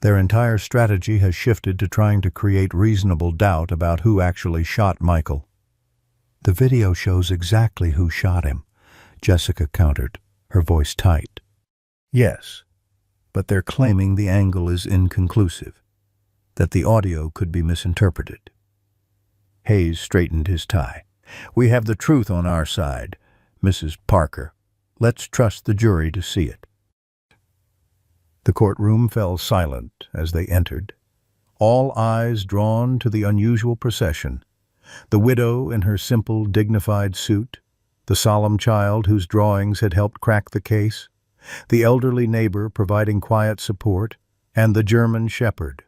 Speaker 1: Their entire strategy has shifted to trying to create reasonable doubt about who actually shot Michael." "The video shows exactly who shot him," Jessica countered, her voice tight. "Yes, but they're claiming the angle is inconclusive, that the audio could be misinterpreted." Hayes straightened his tie. "We have the truth on our side, Mrs. Parker. Let's trust the jury to see it." The courtroom fell silent as they entered, all eyes drawn to the unusual procession. The widow in her simple, dignified suit, the solemn child whose drawings had helped crack the case, the elderly neighbor providing quiet support, and the German shepherd,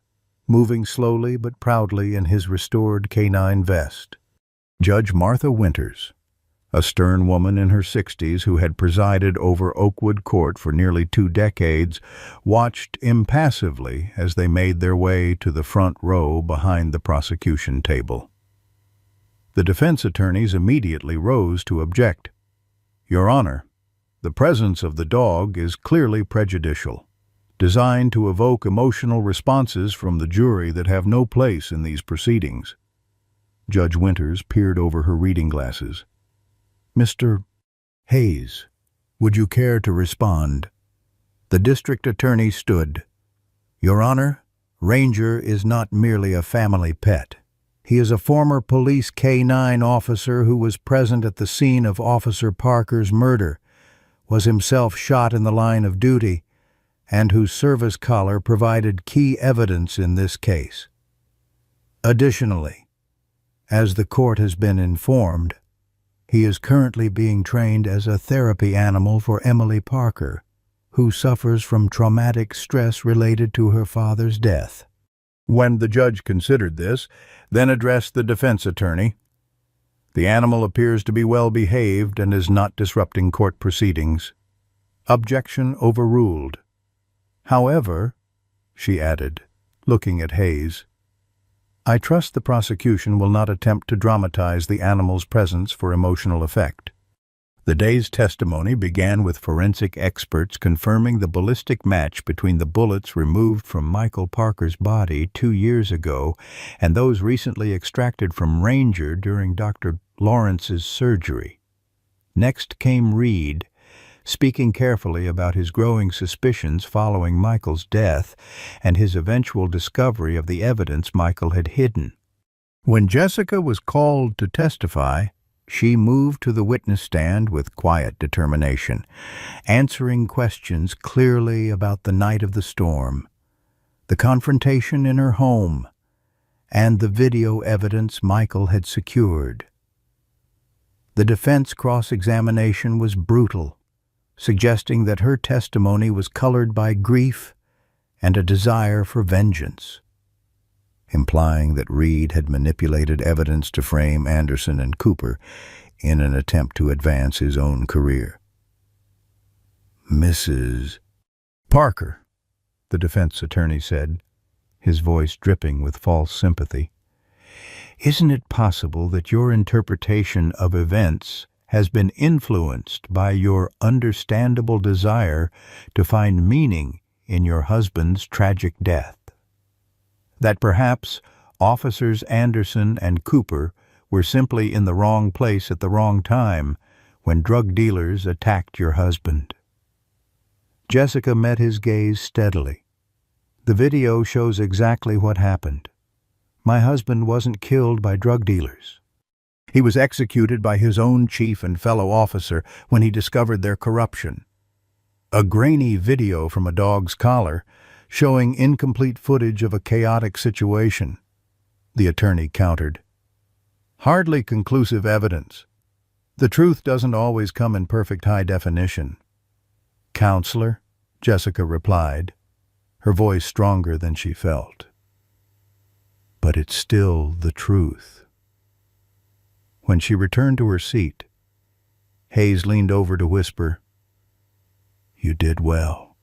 Speaker 1: moving slowly but proudly in his restored canine vest. Judge Martha Winters, a stern woman in her 60s who had presided over Oakwood Court for nearly 2 decades, watched impassively as they made their way to the front row behind the prosecution table. The defense attorneys immediately rose to object. "Your Honor, the presence of the dog is clearly prejudicial, designed to evoke emotional responses from the jury that have no place in these proceedings." Judge Winters peered over her reading glasses. "Mr. Hayes, would you care to respond?" The district attorney stood. "Your Honor, Ranger is not merely a family pet. He is a former police K-9 officer who was present at the scene of Officer Parker's murder, was himself shot in the line of duty, and whose service collar provided key evidence in this case. Additionally, as the court has been informed, he is currently being trained as a therapy animal for Emily Parker, who suffers from traumatic stress related to her father's death." When the judge considered this, then addressed the defense attorney, "The animal appears to be well behaved and is not disrupting court proceedings. Objection overruled. However," she added, looking at Hayes, "I trust the prosecution will not attempt to dramatize the animal's presence for emotional effect." The day's testimony began with forensic experts confirming the ballistic match between the bullets removed from Michael Parker's body 2 years ago and those recently extracted from Ranger during Dr. Lawrence's surgery. Next came Reed, speaking carefully about his growing suspicions following Michael's death and his eventual discovery of the evidence Michael had hidden. When Jessica was called to testify, she moved to the witness stand with quiet determination, answering questions clearly about the night of the storm, the confrontation in her home, and the video evidence Michael had secured. The defense cross-examination was brutal, suggesting that her testimony was colored by grief and a desire for vengeance, implying that Reed had manipulated evidence to frame Anderson and Cooper in an attempt to advance his own career. "Mrs. Parker," the defense attorney said, his voice dripping with false sympathy, "isn't it possible that your interpretation of events has been influenced by your understandable desire to find meaning in your husband's tragic death? That perhaps Officers Anderson and Cooper were simply in the wrong place at the wrong time when drug dealers attacked your husband?" Jessica met his gaze steadily. "The video shows exactly what happened. My husband wasn't killed by drug dealers. He was executed by his own chief and fellow officer when he discovered their corruption." A grainy video from a dog's collar, showing incomplete footage of a chaotic situation. The attorney countered. "Hardly conclusive evidence. The truth doesn't always come in perfect high definition." "Counselor," Jessica replied, her voice stronger than she felt. "But it's still the truth." When she returned to her seat, Hayes leaned over to whisper, "You did well."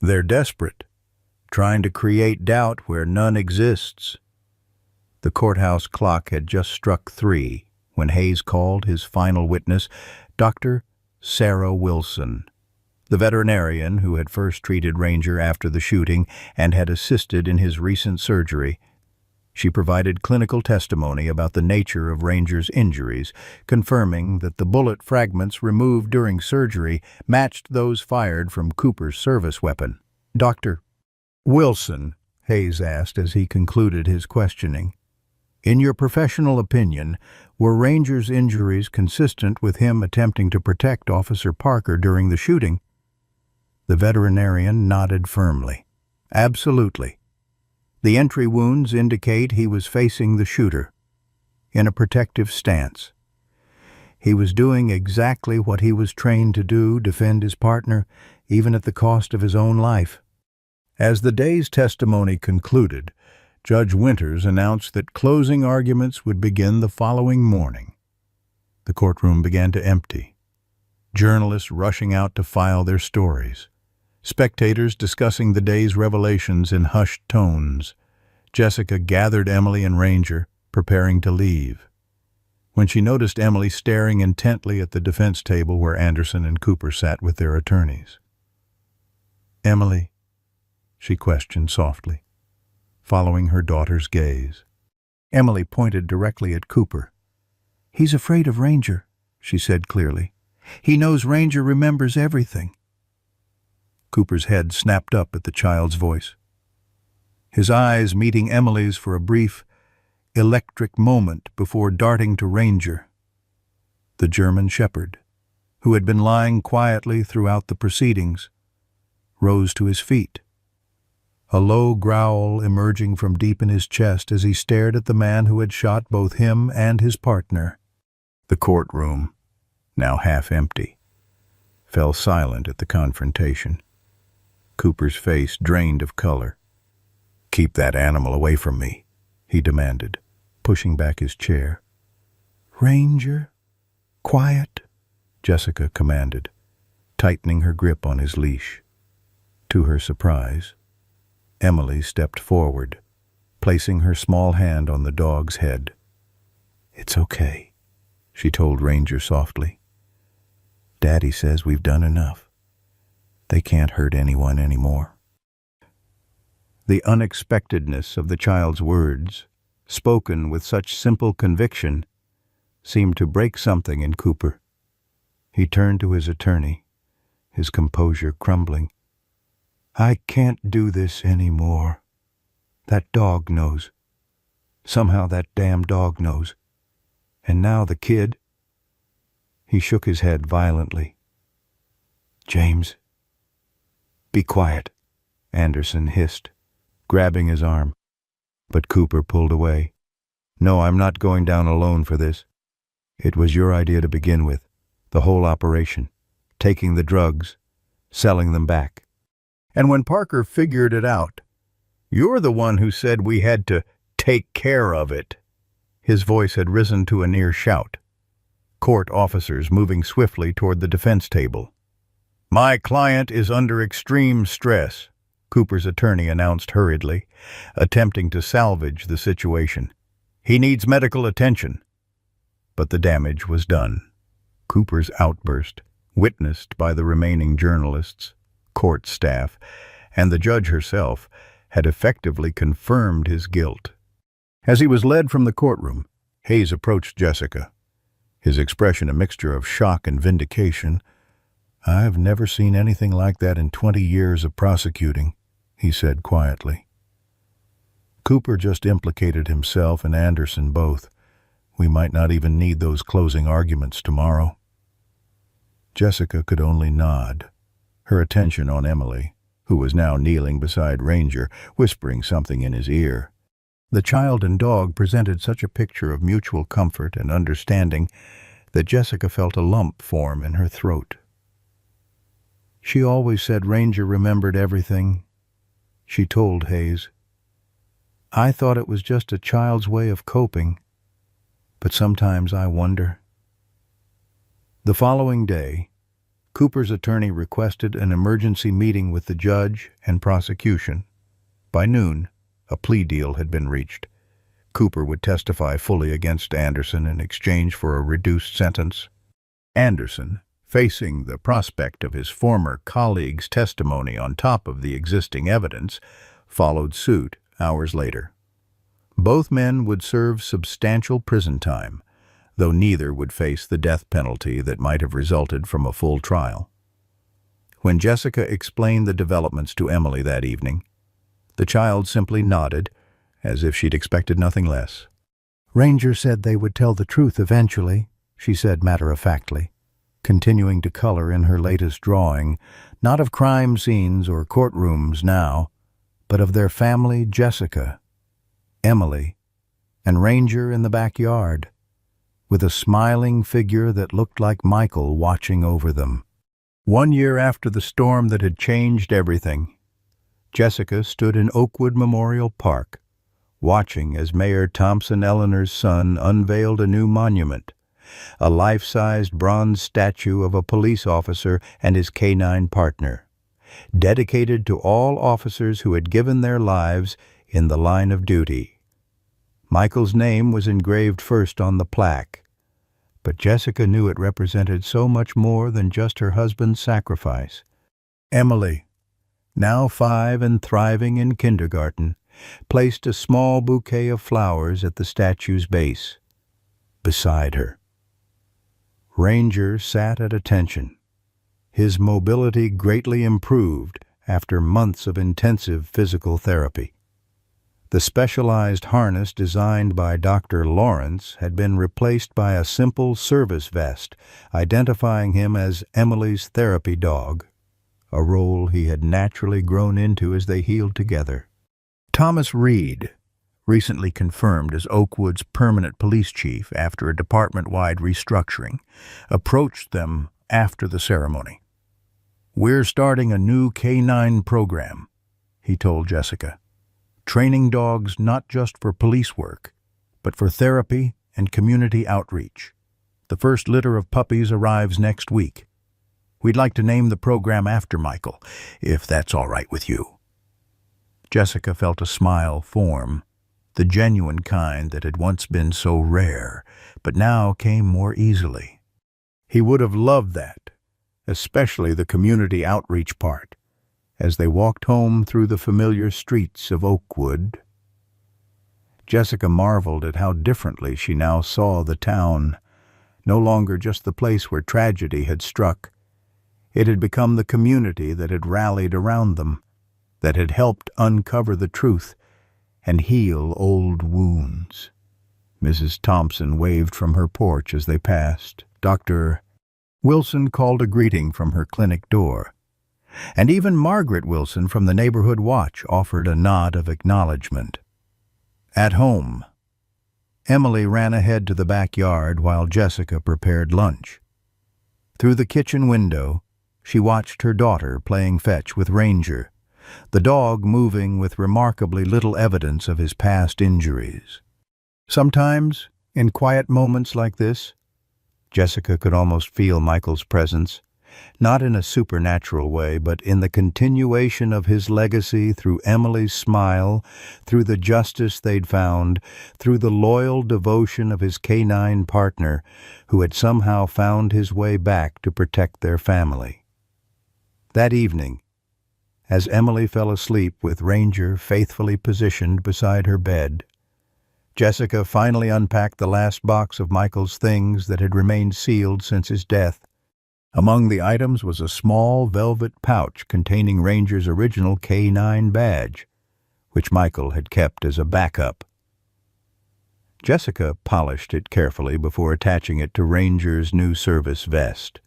Speaker 1: "They're desperate, trying to create doubt where none exists." The courthouse clock had just struck 3 when Hayes called his final witness, Dr. Sarah Wilson, the veterinarian who had first treated Ranger after the shooting and had assisted in his recent surgery. She provided clinical testimony about the nature of Ranger's injuries, confirming that the bullet fragments removed during surgery matched those fired from Cooper's service weapon. "Dr. Wilson," Hayes asked as he concluded his questioning, "in your professional opinion, were Ranger's injuries consistent with him attempting to protect Officer Parker during the shooting?" The veterinarian nodded firmly. "Absolutely. The entry wounds indicate he was facing the shooter, in a protective stance. He was doing exactly what he was trained to do, defend his partner, even at the cost of his own life." As the day's testimony concluded, Judge Winters announced that closing arguments would begin the following morning. The courtroom began to empty, journalists rushing out to file their stories, spectators discussing the day's revelations in hushed tones. Jessica gathered Emily and Ranger, preparing to leave, when she noticed Emily staring intently at the defense table where Anderson and Cooper sat with their attorneys. "Emily," she questioned softly, following her daughter's gaze. Emily pointed directly at Cooper. "He's afraid of Ranger," she said clearly. "He knows Ranger remembers everything." Cooper's head snapped up at the child's voice, his eyes meeting Emily's for a brief, electric moment before darting to Ranger. The German shepherd, who had been lying quietly throughout the proceedings, rose to his feet, a low growl emerging from deep in his chest as he stared at the man who had shot both him and his partner. The courtroom, now half empty, fell silent at the confrontation. Cooper's face drained of color. "Keep that animal away from me," he demanded, pushing back his chair. "Ranger, quiet," Jessica commanded, tightening her grip on his leash. To her surprise, Emily stepped forward, placing her small hand on the dog's head. "It's okay," she told Ranger softly. "Daddy says we've done enough. They can't hurt anyone anymore." The unexpectedness of the child's words, spoken with such simple conviction, seemed to break something in Cooper. He turned to his attorney, his composure crumbling. "I can't do this anymore. That dog knows. Somehow that damn dog knows. And now the kid." He shook his head violently. "James, be quiet," Anderson hissed, grabbing his arm. But Cooper pulled away. "No, I'm not going down alone for this. It was your idea to begin with, the whole operation, taking the drugs, selling them back. And when Parker figured it out, you're the one who said we had to take care of it." His voice had risen to a near shout. Court officers moving swiftly toward the defense table. "My client is under extreme stress," Cooper's attorney announced hurriedly, attempting to salvage the situation. "He needs medical attention." But the damage was done. Cooper's outburst, witnessed by the remaining journalists, court staff, and the judge herself, had effectively confirmed his guilt. As he was led from the courtroom, Hayes approached Jessica, his expression a mixture of shock and vindication. "I've never seen anything like that in 20 years of prosecuting," he said quietly. "Cooper just implicated himself and Anderson both. We might not even need those closing arguments tomorrow." Jessica could only nod, her attention on Emily, who was now kneeling beside Ranger, whispering something in his ear. The child and dog presented such a picture of mutual comfort and understanding that Jessica felt a lump form in her throat. "She always said Ranger remembered everything," she told Hayes. "I thought it was just a child's way of coping, but sometimes I wonder." The following day, Cooper's attorney requested an emergency meeting with the judge and prosecution. By noon, a plea deal had been reached. Cooper would testify fully against Anderson in exchange for a reduced sentence. Anderson, facing the prospect of his former colleague's testimony on top of the existing evidence, followed suit hours later. Both men would serve substantial prison time, though neither would face the death penalty that might have resulted from a full trial. When Jessica explained the developments to Emily that evening, the child simply nodded, as if she'd expected nothing less. "Ranger said they would tell the truth eventually," she said matter-of-factly, continuing to color in her latest drawing, not of crime scenes or courtrooms now, but of their family, Jessica, Emily, and Ranger in the backyard, with a smiling figure that looked like Michael watching over them. 1 year after the storm that had changed everything, Jessica stood in Oakwood Memorial Park, watching as Mayor Thompson Eleanor's son unveiled a new monument, a life-sized bronze statue of a police officer and his canine partner, dedicated to all officers who had given their lives in the line of duty. Michael's name was engraved first on the plaque, but Jessica knew it represented so much more than just her husband's sacrifice. Emily, now 5 and thriving in kindergarten, placed a small bouquet of flowers at the statue's base, beside her. Ranger sat at attention, his mobility greatly improved after months of intensive physical therapy. The specialized harness designed by Dr. Lawrence had been replaced by a simple service vest, identifying him as Emily's therapy dog, a role he had naturally grown into as they healed together. Thomas Reed, recently confirmed as Oakwood's permanent police chief after a department-wide restructuring, approached them after the ceremony. "We're starting a new K-9 program," he told Jessica. "Training dogs not just for police work, but for therapy and community outreach. The first litter of puppies arrives next week. We'd like to name the program after Michael, if that's all right with you." Jessica felt a smile form, the genuine kind that had once been so rare, but now came more easily. He would have loved that, especially the community outreach part, as they walked home through the familiar streets of Oakwood. Jessica marveled at how differently she now saw the town, no longer just the place where tragedy had struck. It had become the community that had rallied around them, that had helped uncover the truth and heal old wounds. Mrs. Thompson waved from her porch as they passed. Dr. Wilson called a greeting from her clinic door, and even Margaret Wilson from the Neighborhood Watch offered a nod of acknowledgement. At home, Emily ran ahead to the backyard while Jessica prepared lunch. Through the kitchen window, she watched her daughter playing fetch with Ranger, the dog moving with remarkably little evidence of his past injuries. Sometimes, in quiet moments like this, Jessica could almost feel Michael's presence, not in a supernatural way, but in the continuation of his legacy through Emily's smile, through the justice they'd found, through the loyal devotion of his canine partner, who had somehow found his way back to protect their family. That evening, as Emily fell asleep with Ranger faithfully positioned beside her bed, Jessica finally unpacked the last box of Michael's things that had remained sealed since his death. Among the items was a small velvet pouch containing Ranger's original K-9 badge, which Michael had kept as a backup. Jessica polished it carefully before attaching it to Ranger's new service vest,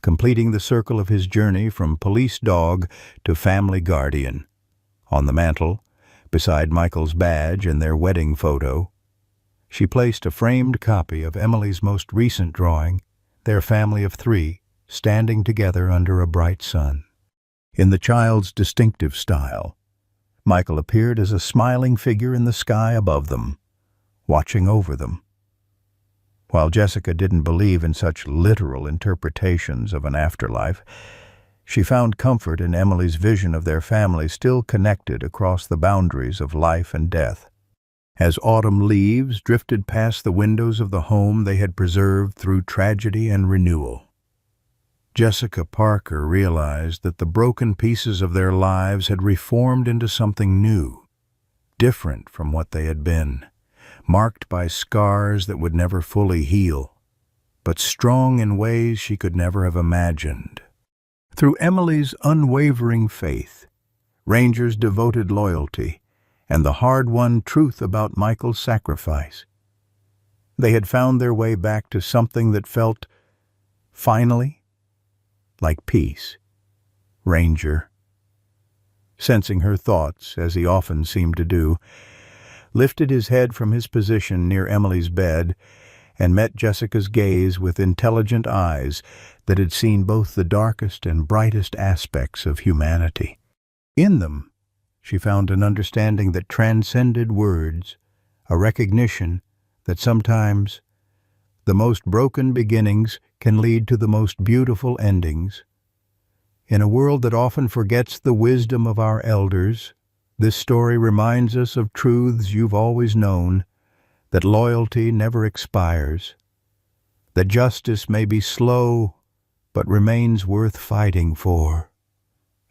Speaker 1: completing the circle of his journey from police dog to family guardian. On the mantel, beside Michael's badge and their wedding photo, she placed a framed copy of Emily's most recent drawing, their family of 3, standing together under a bright sun. In the child's distinctive style, Michael appeared as a smiling figure in the sky above them, watching over them. While Jessica didn't believe in such literal interpretations of an afterlife, she found comfort in Emily's vision of their family still connected across the boundaries of life and death. As autumn leaves drifted past the windows of the home they had preserved through tragedy and renewal, Jessica Parker realized that the broken pieces of their lives had reformed into something new, different from what they had been, marked by scars that would never fully heal, but strong in ways she could never have imagined. Through Emily's unwavering faith, Ranger's devoted loyalty, and the hard-won truth about Michael's sacrifice, they had found their way back to something that felt, finally, like peace. Ranger, sensing her thoughts, as he often seemed to do, lifted his head from his position near Emily's bed and met Jessica's gaze with intelligent eyes that had seen both the darkest and brightest aspects of humanity. In them, she found an understanding that transcended words, a recognition that sometimes the most broken beginnings can lead to the most beautiful endings. In a world that often forgets the wisdom of our elders, this story reminds us of truths you've always known, that loyalty never expires, that justice may be slow but remains worth fighting for,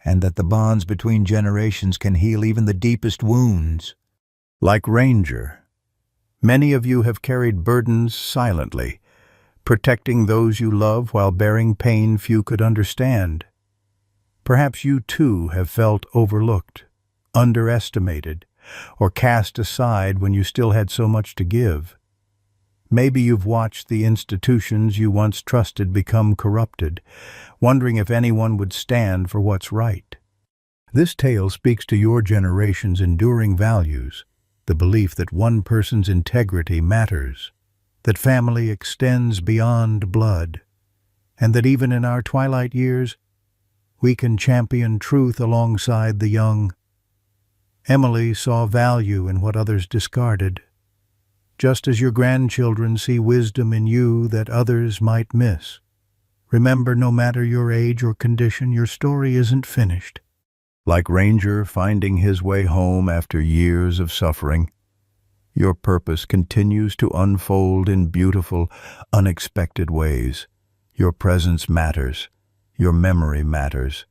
Speaker 1: and that the bonds between generations can heal even the deepest wounds. Like Ranger, many of you have carried burdens silently, protecting those you love while bearing pain few could understand. Perhaps you too have felt overlooked, underestimated, or cast aside when you still had so much to give. Maybe you've watched the institutions you once trusted become corrupted, wondering if anyone would stand for what's right. This tale speaks to your generation's enduring values, the belief that one person's integrity matters, that family extends beyond blood, and that even in our twilight years, we can champion truth alongside the young. Emily saw value in what others discarded, just as your grandchildren see wisdom in you that others might miss. Remember, no matter your age or condition, your story isn't finished. Like Ranger finding his way home after years of suffering, your purpose continues to unfold in beautiful, unexpected ways. Your presence matters, your memory matters,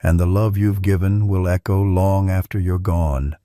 Speaker 1: and the love you've given will echo long after you're gone.